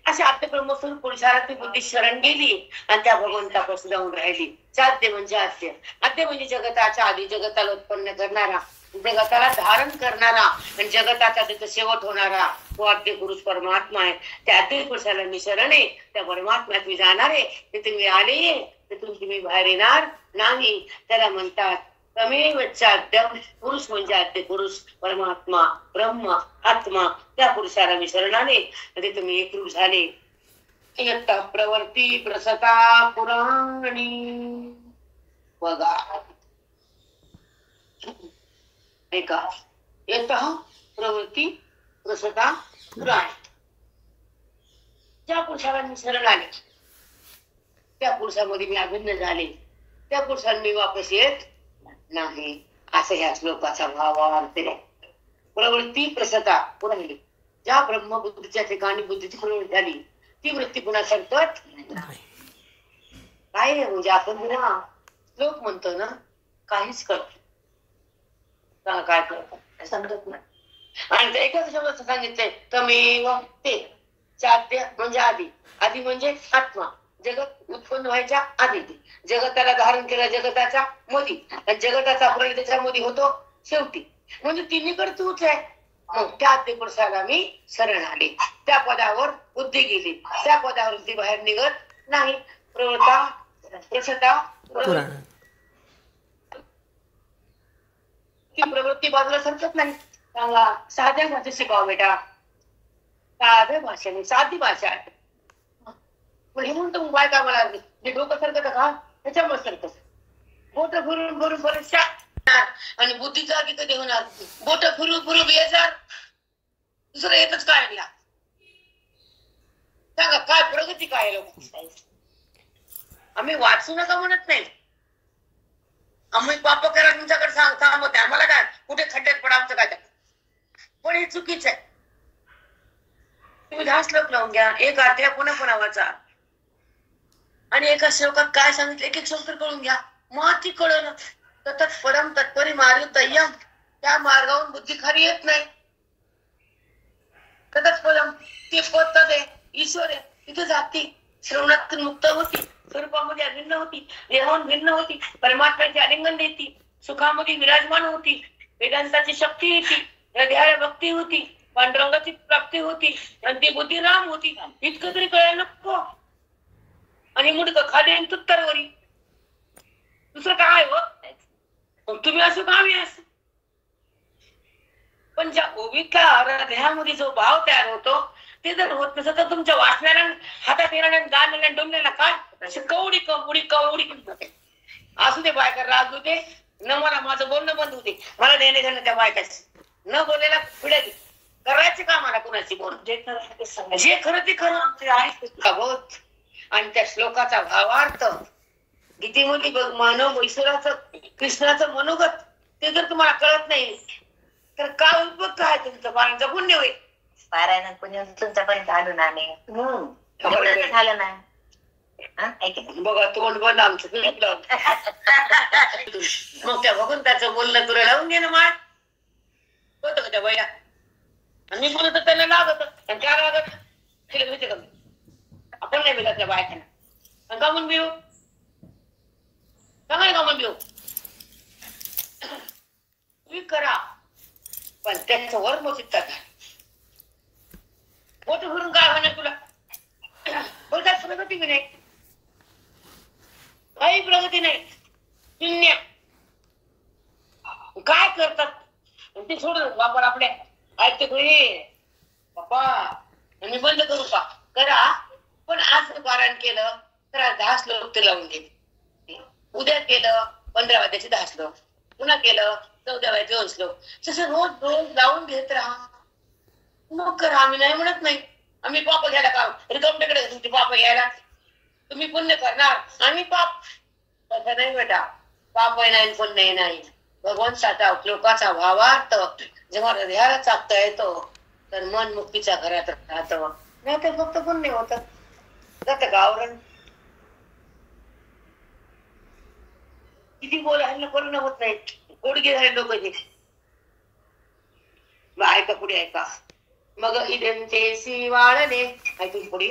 अशा आद्य ब्रह्मस्वरूप पुरुषाला ती बुद्धी शरण गेली आणि त्या भगवंतापासून जाऊन राहिली. चाद्य म्हणजे आद्य. आद्य म्हणजे जगताच्या आधी जगताला उत्पन्न करणारा, जगताला धारण करणारा आणि जगताचा त्याचा शेवट होणारा तो आद्य पुरुष परमात्मा आहे. त्या आद्य पुरुषाला मी शरण आहे. त्या परमात्म्यात मी जाणार आहे. ते तुम्ही आले तिथून तुम्ही बाहेर येणार नाही. त्याला म्हणतात तमेव चाद्यं. पुरुष म्हणजे आद्य पुरुष परमात्मा ब्रह्म आत्मा. त्या पुरुषाला मी शरण आले आणि तुम्ही एकरूप झाले. यतः प्रवर्ती प्रसता पुराणी. बघा ऐका. यतः प्रवृत्ती प्रसता पुराणी. ज्या पुरुषाला मी शरण आले त्या पुरुषामध्ये मी अभिन्न झाले. त्या पुरुषाला मी वापस येत नाही. असं ह्या श्लोकाचा भावार्थ आहे. प्रवृत्ती प्रसता पुराणी. ज्या ब्रह्मबुद्धीच्या ठिकाणी बुद्धीची प्रवृत्ती झाली ती वृत्ती पुन्हा सरकत नाही. काय रे म्हणजे आपण पुन्हा श्लोक म्हणतो ना काहीच करतो काय करतो समजत नाही. आणि एकाच शब्दात सांगितलंय तमेव ते. चाद्य म्हणजे आधी. आधी म्हणजे आत्मा. जगत उत्पन्न व्हायच्या आधी जगताला धारण केलं जगताच्या मध्ये आणि जगताचा प्रलय त्याच्या मध्ये होतो शेवटी. म्हणजे तिन्हीकडे तूच आहे. मग त्या आद्य पुरुषाला मी शरण आले. त्या पदावर बुद्धी गेली. त्या पदावर ती बाहेर निघत नाही. प्रवृत्ता प्रसता ती प्रवृत्ती बाजूला सरकत नाही. चांगला साध्या भाषेत शिकावं बेटा. साध्या भाषेने साधी भाषा आहे. हे म्हणतो बायका मला जे डोकं सरकत का त्याच्यामुळे सरकत. बोट फिरून फिरून परीक्षा आणि बुद्धी जागी कधी होणार. बोट फिरू फिरू बेजार दुसरं येतच काय दिला सांगा. काय प्रगती काय लोक. आम्ही वाचू नका म्हणत नाही. आम्ही पाप करा तुमच्याकडे सांगते आम्हाला काय कुठे खड्ड्यात पडा आमचं काय. पण हे चुकीच आहे. तुम्ही 10 श्लोक लावून घ्या. एक अध्याय पुन्हा पुन्हा वाचा आणि एका श्लोकात काय सांगितलं एक एक शब्द कळून घ्या. मग ती कळलं तत्पदं तत्परिमाणितयं. त्या मार्गावरून बुद्धी खाली येत नाही. तत्पदं ते पद आहे ईश्वर आहे. तिथे जाती श्रवणातून मुक्त होती. स्वरूपामध्ये अभिन्न होती. देहावरून भिन्न होती. परमात्म्याचे आलिंगन देती. सुखामध्ये विराजमान होती. वेदांताची शक्ती येते. हृदयाला भक्ती होती. पांडुरंगाची प्राप्ती होती आणि ती बुद्धी राम होती. इतकं तरी कळायला नको. आणि मुडक खाली तुत्तरवरी दुसरं काय हो. तुम्ही असं काम आहे असं पण ज्या ओवीतला हृदयामध्ये जो भाव तयार होतो ते जर होत नसत तर तुमच्या वाचण्याला हातात येणाऱ्या गाण्याला डोंगण्याला काय अशी कवडी कवडी कवडी असू दे बायका राजू दे न मला माझं बोलणं बंद होते मला देणे घेणं त्या बायकाची न बोलायला पुढे करायचे का मला कुणाची बोल जे खरं ते खरं ते आहे भागवत आणि त्या श्लोकाचा भावार्थ गीतेमध्ये बघ मानव ईश्वराचं कृष्णाचं मनोगत ते जर तुम्हाला कळत नाही तर काय उपयोग काय तुमचं पारण जपून नव्हे
पारायण पुण्य तुमच्यापर्यंत आलो ना आम्ही झालं ना
बघा तोंड बंद आमचं मग त्या बघून त्याचं बोलणं तुला लावून घे ना माय होतं का त्या बाईला आणि मी बोलत त्यांना लागत आणि त्या लागत तिला भीती कमी आपण नाही भेटत त्या बायकांना आणि का म्हणून भिऊ सांगा का म्हणून भिऊ तुम्ही करा पण त्याचं वर मोचित मोठं भरून काय होणार तुला बोलतात प्रगती की नाही काही प्रगती नाही शून्य काय करतात ते सोडून बापा आपल्या ऐकते तुम्ही बाप्पा मी बंद करू का करा पण आज पारायण केलं तर आज 10 श्लोक ते लावून घे उद्या केलं 15 वाद्याचे 10 श्लोक पुन्हा केलं 14 वाद्याचे 2 श्लोक तसं रोज रोज लावून घेत राहा मग करा आम्ही नाही म्हणत नाही आम्ही पाप घ्यायला का रिकमटेकडे तुमची पाप घ्यायला तुम्ही पुण्य करणार आम्ही पाप तसं नाही बेटा पाप नाही पुण्य नाही भगवंताचा श्लोकाचा भावार्थ जेव्हा हृदयाला चाकता येतो तर मन मुक्तीच्या घरात राहतं नाही तर फक्त पुण्य होत जात गावरण किती बोलायला पूर्ण होत नाही गोडगे झाले लोक ऐका पुढे ऐका मग इडमचे वाळले ऐकून पुढे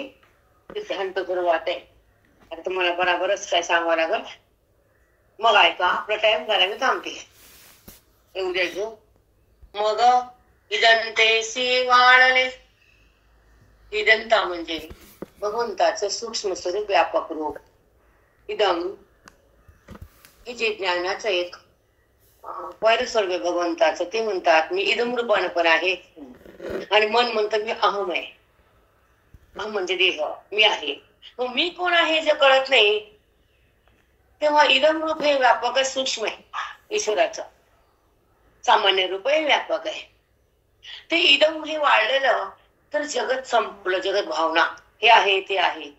सिद्धांत सुरुवात आहे आता तुम्हाला बराबरच काय सांगावं लागल मग ऐका आपला टाइम झाला मी थांबते उद्या घेऊ मग इदंते वाळले इदंता म्हणजे भगवंताचं सूक्ष्म स्वरूप व्यापक रूप इदम हे जे ज्ञानाचं एक स्वरूप आहे भगवंताचं ते म्हणतात मी इदम रूपानं पण आहे आणि मन म्हणतं मी अहम आहे अहम म्हणजे देह मी आहे मग मी कोण आहे जे कळत नाही तेव्हा इदम रूप हे व्यापक सूक्ष्म आहे ईश्वराचं सामान्य रूप हे व्यापक आहे ते इदम हे वाढलेलं तर जगत संपलं जगत भावना हे आहे ते आहे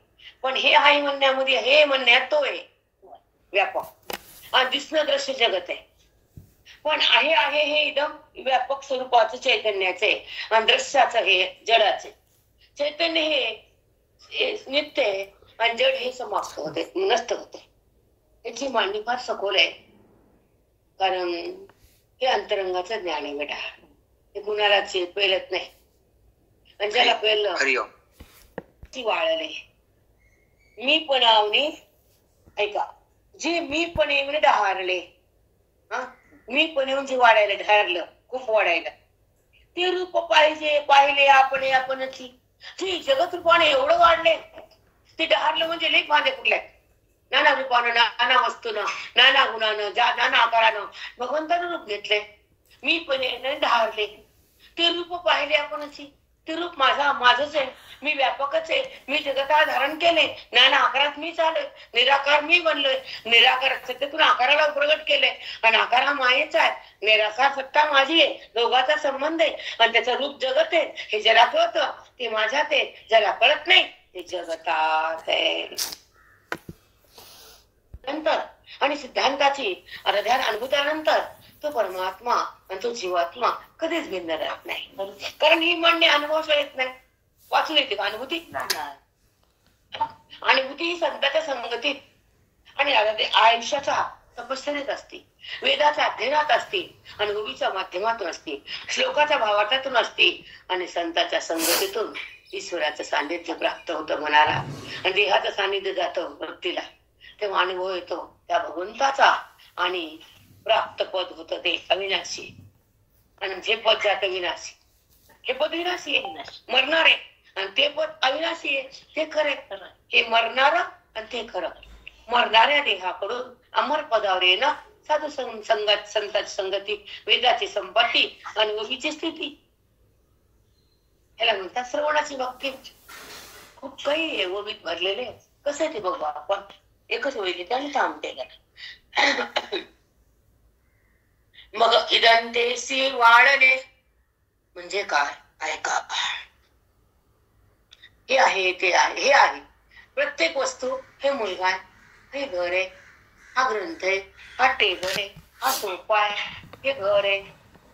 पण हे आहे म्हणण्यामध्ये हे म्हणण्यात तो आहे व्यापक आणि दिसणं दृश्य जगत आहे पण आहे आहे हे इदम व्यापक स्वरूपाचं चैतन्याचे आणि दृश्याचं हे जडाचे चैतन्य हे नित्य आहे आणि जड हे समाप्त होते नष्ट होते याची मांडणी फार सखोल आहे कारण हे अंतरंगाचं ज्ञान आहे बेटा हे कुणालाच पेलत नाही आणि ज्याला पेललं ती वाळले मी पण ऐका जे मी पण म्हणजे डहारले मी पण येऊन जे वाढायला ढारलं खूप वाढायला ते रूप पाहिजे पाहिले आपण ते जगत रूपाने एवढं वाढले ते डहारलं म्हणजे लेख माझे कुठल्या नाना रूपानं नाना वस्तूनं नाना गुणानं नाना आकारानं भगवंतानं रूप घेतले मी पण ढारले ते रूप पाहिले आपण ते रूप माझंच आहे मी व्यापकच आहे मी जगताला धारण केले नाना आकारात मी चालय निराकार मी बनलोय निराकार सत्तेतून आकाराला प्रगट केलंय आणि आकार हा मायेचा आहे निराकार सत्ता माझी आहे दोघाचा संबंध आहे आणि त्याचं रूप जगत आहे हे ज्याला कळतं ते माझ्यात आहे ज्याला कळत नाही ते जगतात आहे नंतर आणि सिद्धांताची हृदयात अनुभूतानंतर तो परमात्मा आणि तो जीवात्मा कधीच भिन्न राहत नाही कारण ही म्हणणे अनुभवता येत नाही वाचून येते का अनुभूती अनुभूती ही संतांच्या संगतीत आणि आयुष्याच्या तपश्चर्येत असते वेदाच्या अध्ययनात असते अनुभवीच्या माध्यमातून असते श्लोकाच्या भावार्थातून असते आणि संतांच्या संगतीतून ईश्वराचं सान्निध्य प्राप्त होतं मनाला आणि देहाचं सान्निध्य जातं वृत्तीला तेव्हा अनुभव येतो त्या भगवंताचा आणि प्राप्त पद होत ते अविनाशी आणि जे पद जात विनाशी हे पद विनाशी आहे मरणार आहे आणि ते पद अविनाशी आहे ते खरे हे मरणार आणि ते खरं मरणाऱ्या देहाकडून अमर पदावर येणं साधू संगात संताची संगती, वेदाची संपत्ती आणि योगीची स्थिती. ह्याला म्हणतात श्रवणाची भक्ती. खूप काही आहे ओवीत भरलेले. कसं ते बघू आपण. एकच वेळ घेते आणि थांबते. मग इदंतेसी वाळले म्हणजे काय? ऐका. हे आहे, ते आहे, हे आहे. प्रत्येक वस्तू, हे मुलगा आहे, हे घर आहे, हा ग्रंथ आहे, हा टेबल आहे, हा सोफा आहे, हे घर आहे,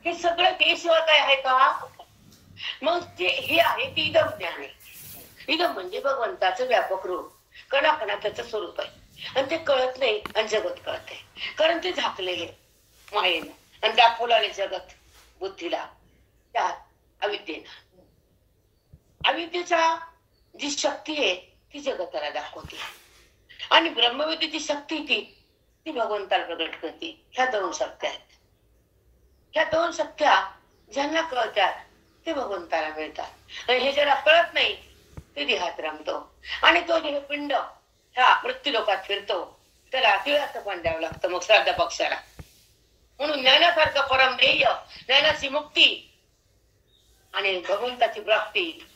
हे सगळं ते शिवाय काय आहे का? मग जे हे आहे ते इदम ज्ञान आहे. इदम म्हणजे भगवंताचं व्यापक रूप, कणाकणा त्याचं स्वरूप आहे. आणि ते कळत नाही आणि जगत कळत आहे, कारण ते झाकलेले मायेनं आणि दाखवलेले जगत बुद्धीला, त्यात अविद्येनं. अविद्येच्या जी शक्ती आहे ती जगताला दाखवते आणि ब्रह्मविद्येची शक्ती ती भगवंताला प्रगट करते. ह्या दोन शक्त्या आहेत. ह्या दोन शक्त्या ज्यांना कळतात ते भगवंताला मिळतात आणि हे ज्याला कळत नाही ते देहात रमतो आणि तो जे पिंड ह्या मृत्यूलोकात फिरतो त्याला तिळाचं पण द्यावं लागतं मग श्राद्ध पक्षाला. म्हणून ज्ञानासारखं परम ध्येय, ज्ञानाची मुक्ती आणि भगवंताची प्राप्ती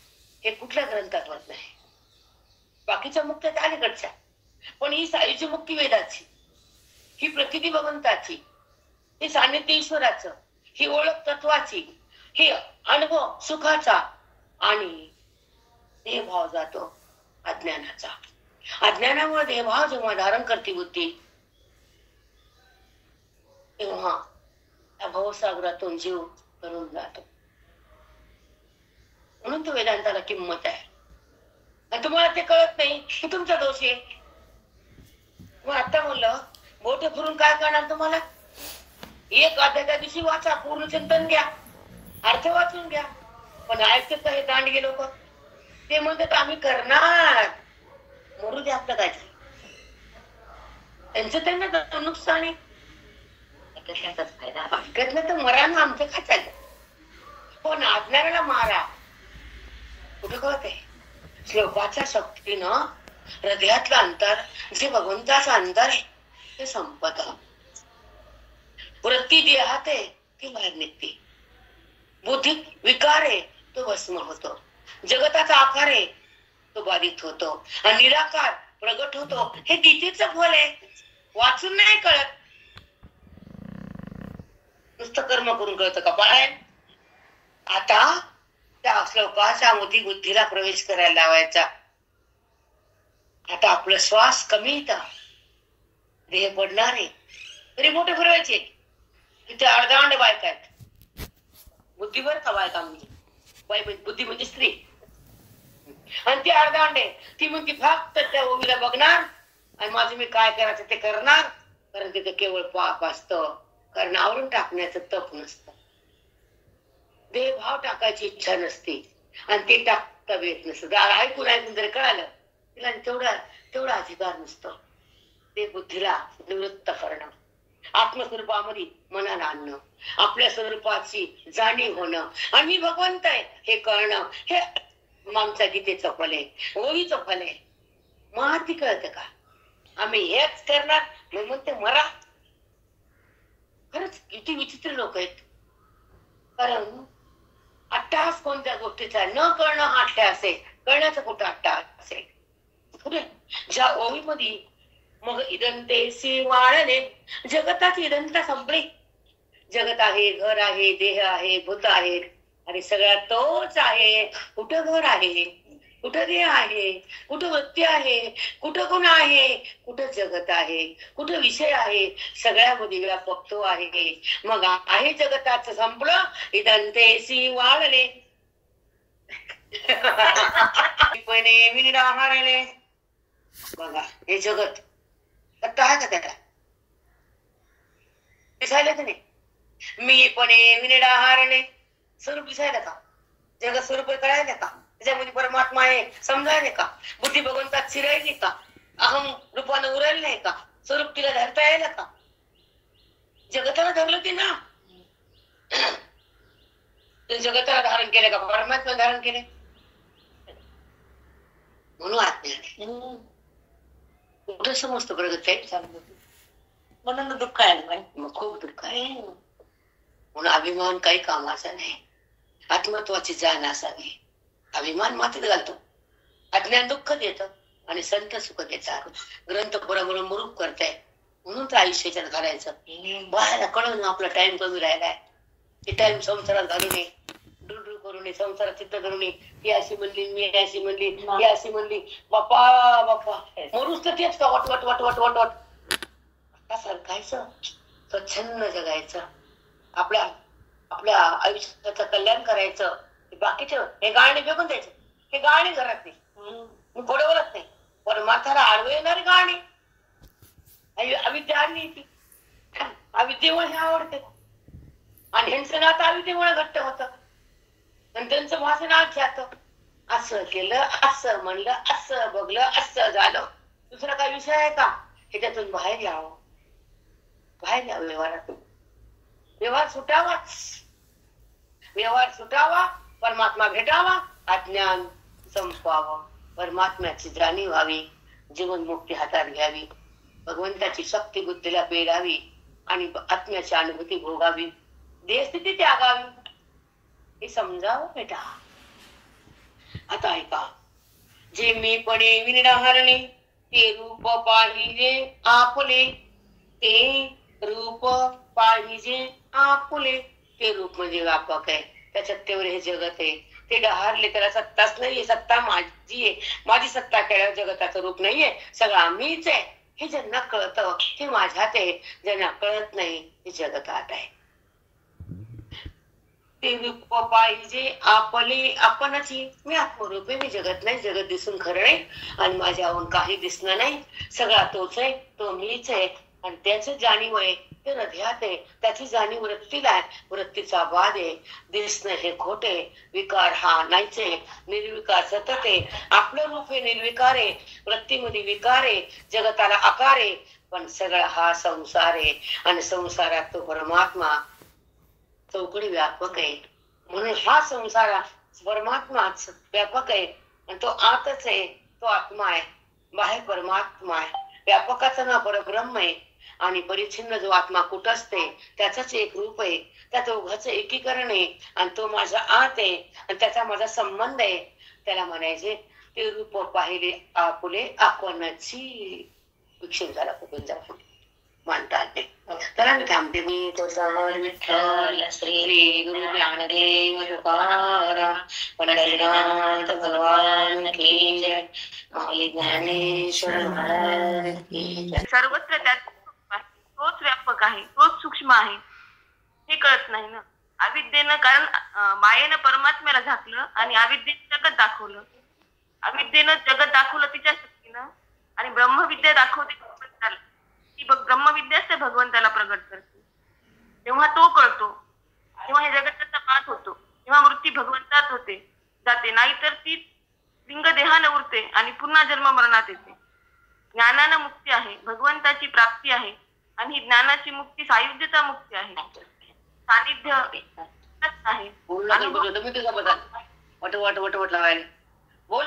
हे कुठल्या ग्रंथात होत नाही. बाकीच्या मुक्त्या अलीकडच्या, पण ही साईची मुक्ती वेदाची, ही प्रकृती भगवंताची, ही सान्निध्य ईश्वराचं, ही ओळख तत्वाची, ही अनुभव सुखाचा आणि देहभाव जातो अज्ञानाचा. अज्ञानामुळे देहभाव जेव्हा धारण करते बुद्धी तेव्हा त्या भवसागरातून जीव करून जातो. म्हणून तो वेदांताला किंमत आहे. आणि तुम्हाला ते कळत नाही हे तुमचा दोष आहे. मग आता म्हणलं बोट फिरून काय करणार तुम्हाला? एक अध्याय त्या दिवशी वाचा, पूर्ण चिंतन घ्या, अर्थ वाचून घ्या. पण ऐकते का हे दांडगे लोक? ते म्हणतात आम्ही करणार, मरू दे आपलं काय. त्यांचं त्यांना नुकसान आहे. ऐकत नाही तर मरा ना, आमचं काय चाललं. पण आज्ञाला मारा कुठं कळत आहे? श्लोकाच्या शक्तीनं हृदयातलं अंतर, जे भगवंताचं अंतर आहे ते संपत. वृत्ती देहात आहे ती बाहेर निघते. बुद्धी विकार आहे तो भस्म होतो. जगताचा आकार आहे तो बाधित होतो आणि निराकार प्रगट होतो. हे गीतेचं फल आहे. वाचून नाही कळत, नुसतं कर्म करून कळतं का बाहेर? आता त्या श्लोकाच्या मोठी बुद्धीला प्रवेश करायला लावायचा. आता आपलं श्वास कमी येता, देह पडणार आहे तरी मोठे फिरवायचे. तिथे अर्धांड बायका आहेत. बुद्धीवर का बायका म्हणजे बाई बुद्धी म्हणजे स्त्री. आणि ती अर्धांड आहे. ती म्हणते फक्त त्या ओवीला बघणार आणि माझं मी काय करायचं ते करणार, कारण तिथे केवळ पाप असतं, कारण आवरून टाकण्याचं तप नसतं. देहभाव टाकायची इच्छा नसते आणि ते टाकता येत नसतं. ऐकून ऐकून जर कळालं तिला तेवढा अधिकार नसतो. ते बुद्धीला निवृत्त करणं, आत्मस्वरूपामध्ये मनाला आणणं, आपल्या स्वरूपाची जाणीव होणं आणि मी भगवंत आहे हे कळणं, हे आमच्या गीतेचं फल आहे, ओवीचं फल आहे. मग ती कळतं का? आम्ही हेच करणार मी म्हणते मरा. खरंच किती विचित्र लोक आहेत. कारण अट्टहास कोणत्या गोष्टीचा न कळणं हा अट्टहास आहे. कळण्याचा कुठं अट्टहास आहे? ज्या ओवीमध्ये मग इदंतेसी वाळले, जगताची इदंता संपली. जगत आहे, घर आहे, देह आहे, भूत आहे, आणि सगळ्यात तोच आहे. कुठं घर आहे, कुठं देह आहे, कुठं वृत्ती आहे, कुठं गुण आहे, कुठं जगत आहे, कुठं विषय आहे, सगळ्यामध्ये व्यापक तो आहे. मग आहे जगताचं संपलं, इदंतेसी वाळले विनिराहारले. बघा हे जगत आता आहे का त्याला दिसायला तर नाही. मी पण विनिराहारले स्वरूप दिसायला का? जगत स्वरूप कळायला का? त्याच्यामध्ये परमात्मा आहे समजायला का? बुद्धी भगवंतात शिरायली का? अहम रूपानं उरायला नाही का? स्वरूप तिला धरता यायला का? जगताला धरलं ते ना. जगताला धारण केलं का? परमात्मा धारण केले म्हणून आज्ञा कुठं समजतं प्रगत आहे.
म्हणून दुःख आहे ना.
मग खूप दुःख आहे. म्हणून अभिमान काही कामाचा नाही. आत्मत्वाची जाण असावी. अभिमान मातीत घालतो, अज्ञान दुःख देतं आणि संत सुख देतात. ग्रंथ बरोबर रूप करताय म्हणून तर आयुष्याच्यात घालायचं. बाहेर कळून आपला टाइम कमी राहिलाय. ते टाइम संसारात घालू नये, डुडू करू नये, संसारात चित्त करू नये. ती अशी म्हणली, मी अशी म्हणली, ती अशी म्हणली. बाप्पा बाप्पा मरूच तर तेच का वट वट वट वट वट वट. आता सरकायचं, स्वच्छंद जगायचं, आपल्या आपल्या आयुष्याचं कल्याण करायचं. बाकीचे हे गाणे फेकून द्यायचे. हे गाणे घरात नाही, मी पुढे बोलत नाही. परमार्थाला आडवे येणारे गाणे. अविद्या आणली ती, अविद्येमुळे हे आवडते. आणि ह्यांचं नातं अविद्येमुळे घट्ट होत आणि त्यांचं भाषण आज जातं. असं केलं, असं म्हणलं, असं बघलं, असं झालं. दुसरा काय विषय आहे का? ह्याच्यातून बाहेर यावं, बाहेर यावं. व्यवहारातून व्यवहार सुटावाच, व्यवहार सुटावा, परमात्मा भेटावा, अज्ञान संपवावं, परमात्म्याची जाणीव व्हावी, जीवनमुक्ती हातात घ्यावी, भगवंताची शक्ती बुद्धीला पेरावी आणि आत्म्याची अनुभूती भोगावी, देहस्थिती त्यागावी. हे समजावं बेटा. आता ऐका. जे मी पणे विनहरणे ते रूप पाहिजे आपले, ते रूप पाहिजे आपले. ते रूप म्हणजे व्यापक आहे, त्याच्यात तेवढे हे जगत आहे. ते डहारले त्याला सत्ताच नाहीये. सत्ता माझी आहे, माझी सत्ता केल्यावर जगताचं रूप नाहीये, सगळं मीच आहे. हे ज्यांना कळतं ते माझ्यात आहे, ज्यांना कळत नाही हे जगतात आहे. ते रूप पाहिजे आपले आपणची. मी आत्मरूप आहे, मी जगत नाही, जगत दिसून खरं नाही आणि माझ्याहून काही दिसणं नाही. सगळा तोच आहे, तो मीच आहे आणि त्याच जाणीव आहे ते हृदयात आहे. त्याची जाणीव वृत्तीला आहे, वृत्तीचा वाद आहे. दिसणं हे खोटे, विकार हा नाहीच आहे, निर्विकार सतत आहे. आपलं रूप हे निर्विकार आहे, वृत्तीमध्ये विकार आहे, जगताला आकार आहे. पण सगळा हा संसार आहे आणि संसारात तो परमात्मा चौकडी व्यापक आहे. म्हणून हा संसार परमात्माच व्यापक आहे आणि तो आतच आहे, तो आत्मा आहे. बाहेर परमात्मा आहे. व्यापकाचं नाव परब्रह्म आहे आणि परिच्छिन्न जो आत्मा कुठं त्याच एक रूप आहे. त्या दोघांचं एकीकरण आहे आणि तो माझा आत आहे आणि त्याचा माझा संबंध आहे. त्याला म्हणायचे ते रूप पाहिले आपुले आपणची. विक्षेप झाला कुठून जाऊन म्हणतात. तर मी थांबते. मी तो विठ्ठल श्री गुरु ज्ञानदेव तुकाराम पंढरीनाथ भगवान की जय. माऊली ज्ञानेश्वर महाराज की जय.
सर्वत्र त्यात तोच व्यापक आहे, तोच सूक्ष्म आहे, हे कळत नाही ना अविद्येनं. कारण मायेनं परमात्म्याला झाकलं आणि अविद्येनं जगत दाखवलं. अविद्येनं जगत दाखवलं तिच्या शक्तीनं आणि ब्रह्मविद्या दाखवते भगवंताला. ती ब्रह्मविद्याच त्या भगवंताला प्रगट करते. तेव्हा तो कळतो, तेव्हा हे जगताचा पाठ होतो, तेव्हा वृत्ती भगवंतात होते जाते. नाहीतर ती लिंग देहानं उरते आणि पुन्हा जन्म मरणात येते. ज्ञानानं मुक्ती आहे, भगवंताची प्राप्ती आहे आणि ही ज्ञानाची मुक्ती सायुज्यता मुक्ती आहे, सानिध्य आहे.
बोल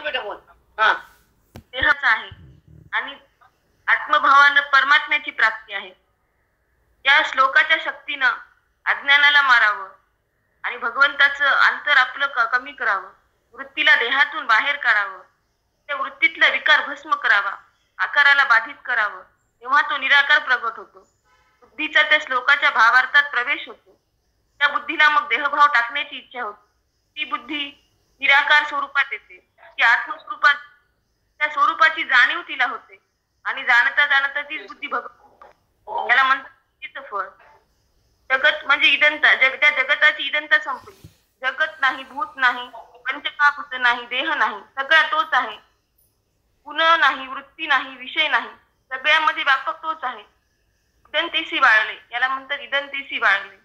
बेटा बोल. हा
देहच आहे आणि आत्मभावानं परमात्म्याची प्राप्ती आहे. या श्लोकाच्या शक्तीनं अज्ञानाला मारावं आणि भगवंताचं अंतर आपलं कमी करावं, वृत्तीला देहातून बाहेर काढावं, त्या वृत्तीतला विकार भस्म करावा, आकाराला बाधित करावं. तेव्हा तो निराकार प्रगट होतो. बुद्धीचा त्या श्लोकाच्या भावार्थात प्रवेश होतो. त्या बुद्धीला मग देहभाव टाकण्याची इच्छा होती. ती बुद्धी निराकार स्वरूपात येते, ती आत्मस्वरूपात, त्या स्वरूपाची जाणीव तिला होते आणि जाणता जाणता तीच बुद्धी भगवंत. याला म्हणतात फळ. जगत म्हणजे इदंता, त्या जगताची इदंता संपली. जगत नाही, भूत नाही, पंचमहाभूत नाही, देह नाही, सगळा तोच आहे. गुण नाही, वृत्ती नाही, विषय नाही, सगळ्यामध्ये व्यापक तोच आहे. इदंतेसी वाळले, याला म्हणतात इदंतेसी वाळले.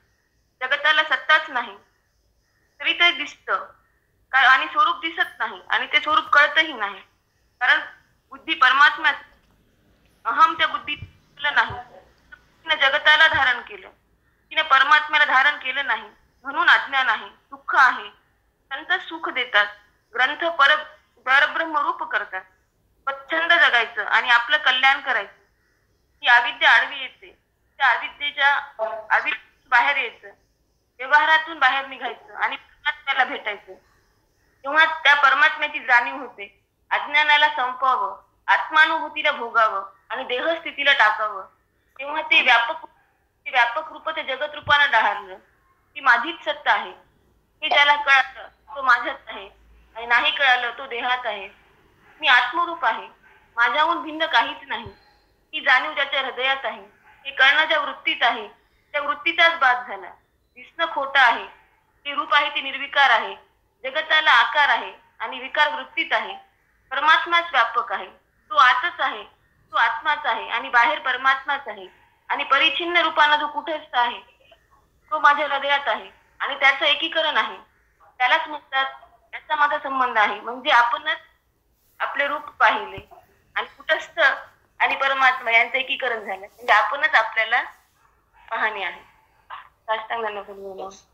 जगताला सत्ताच नाही, तरी ते दिसतं आणि स्वरूप दिसत नाही आणि ते स्वरूप कळतही नाही. कारण बुद्धी परमात्म्यात, अहम त्या बुद्धीला नाही. तिने जगताला धारण केलं, तिने परमात्म्याला धारण केलं नाही, म्हणून अज्ञान आहे, दुःख आहे. संत सुख देतात, ग्रंथ परब्रह्म रूप करतात. स्वच्छंद जगायचं आणि आपलं कल्याण करायचं. ही अविद्या आडवी येते त्या अविद्येतून बाहेर यायचं, व्यवहारातून बाहेर निघायचं आणि परमात्म्याला भेटायचं. तेव्हा त्या परमात्म्याची जाणीव होते. अज्ञानाला संपवावं, आत्मानुभूतीला भोगावं आणि देहस्थितीला टाकावं. तेव्हा ते व्यापक रूप ते जगत रूपानं डहारलं. ती माझीच सत्ता आहे हे ज्याला कळालं तो माझ्यात आहे आणि नाही कळालं तो देहात आहे. मी आत्मरूप आहे, माझ्याहून भिन्न काहीच नाही. ही जाणीव ज्याच्या हृदयात आहे, हे कळणं ज्या वृत्तीत आहे, त्या वृत्तीचाच बाद झाला. दिसणं खोटं आहे, ते रूप आहे ते निर्विकार आहे, जगताला आकार आहे आणि विकार वृत्तीत आहे. परमात्माच व्यापक आहे, तो आतच आहे, तो आत्माच आहे आणि बाहेर परमात्माच आहे. आणि परिच्छिन्न रूपानं जो कुठेच आहे तो माझ्या हृदयात आहे आणि त्याचं एकीकरण आहे. त्यालाच म्हणतात त्याचा माझा संबंध आहे. म्हणजे आपणच आपले रूप पाहिले आणि कुटस्थ आणि परमात्मा यांचं एकीकरण झालं, म्हणजे आपणच आपल्याला पाहणे आहे. साष्टांग दंडवत.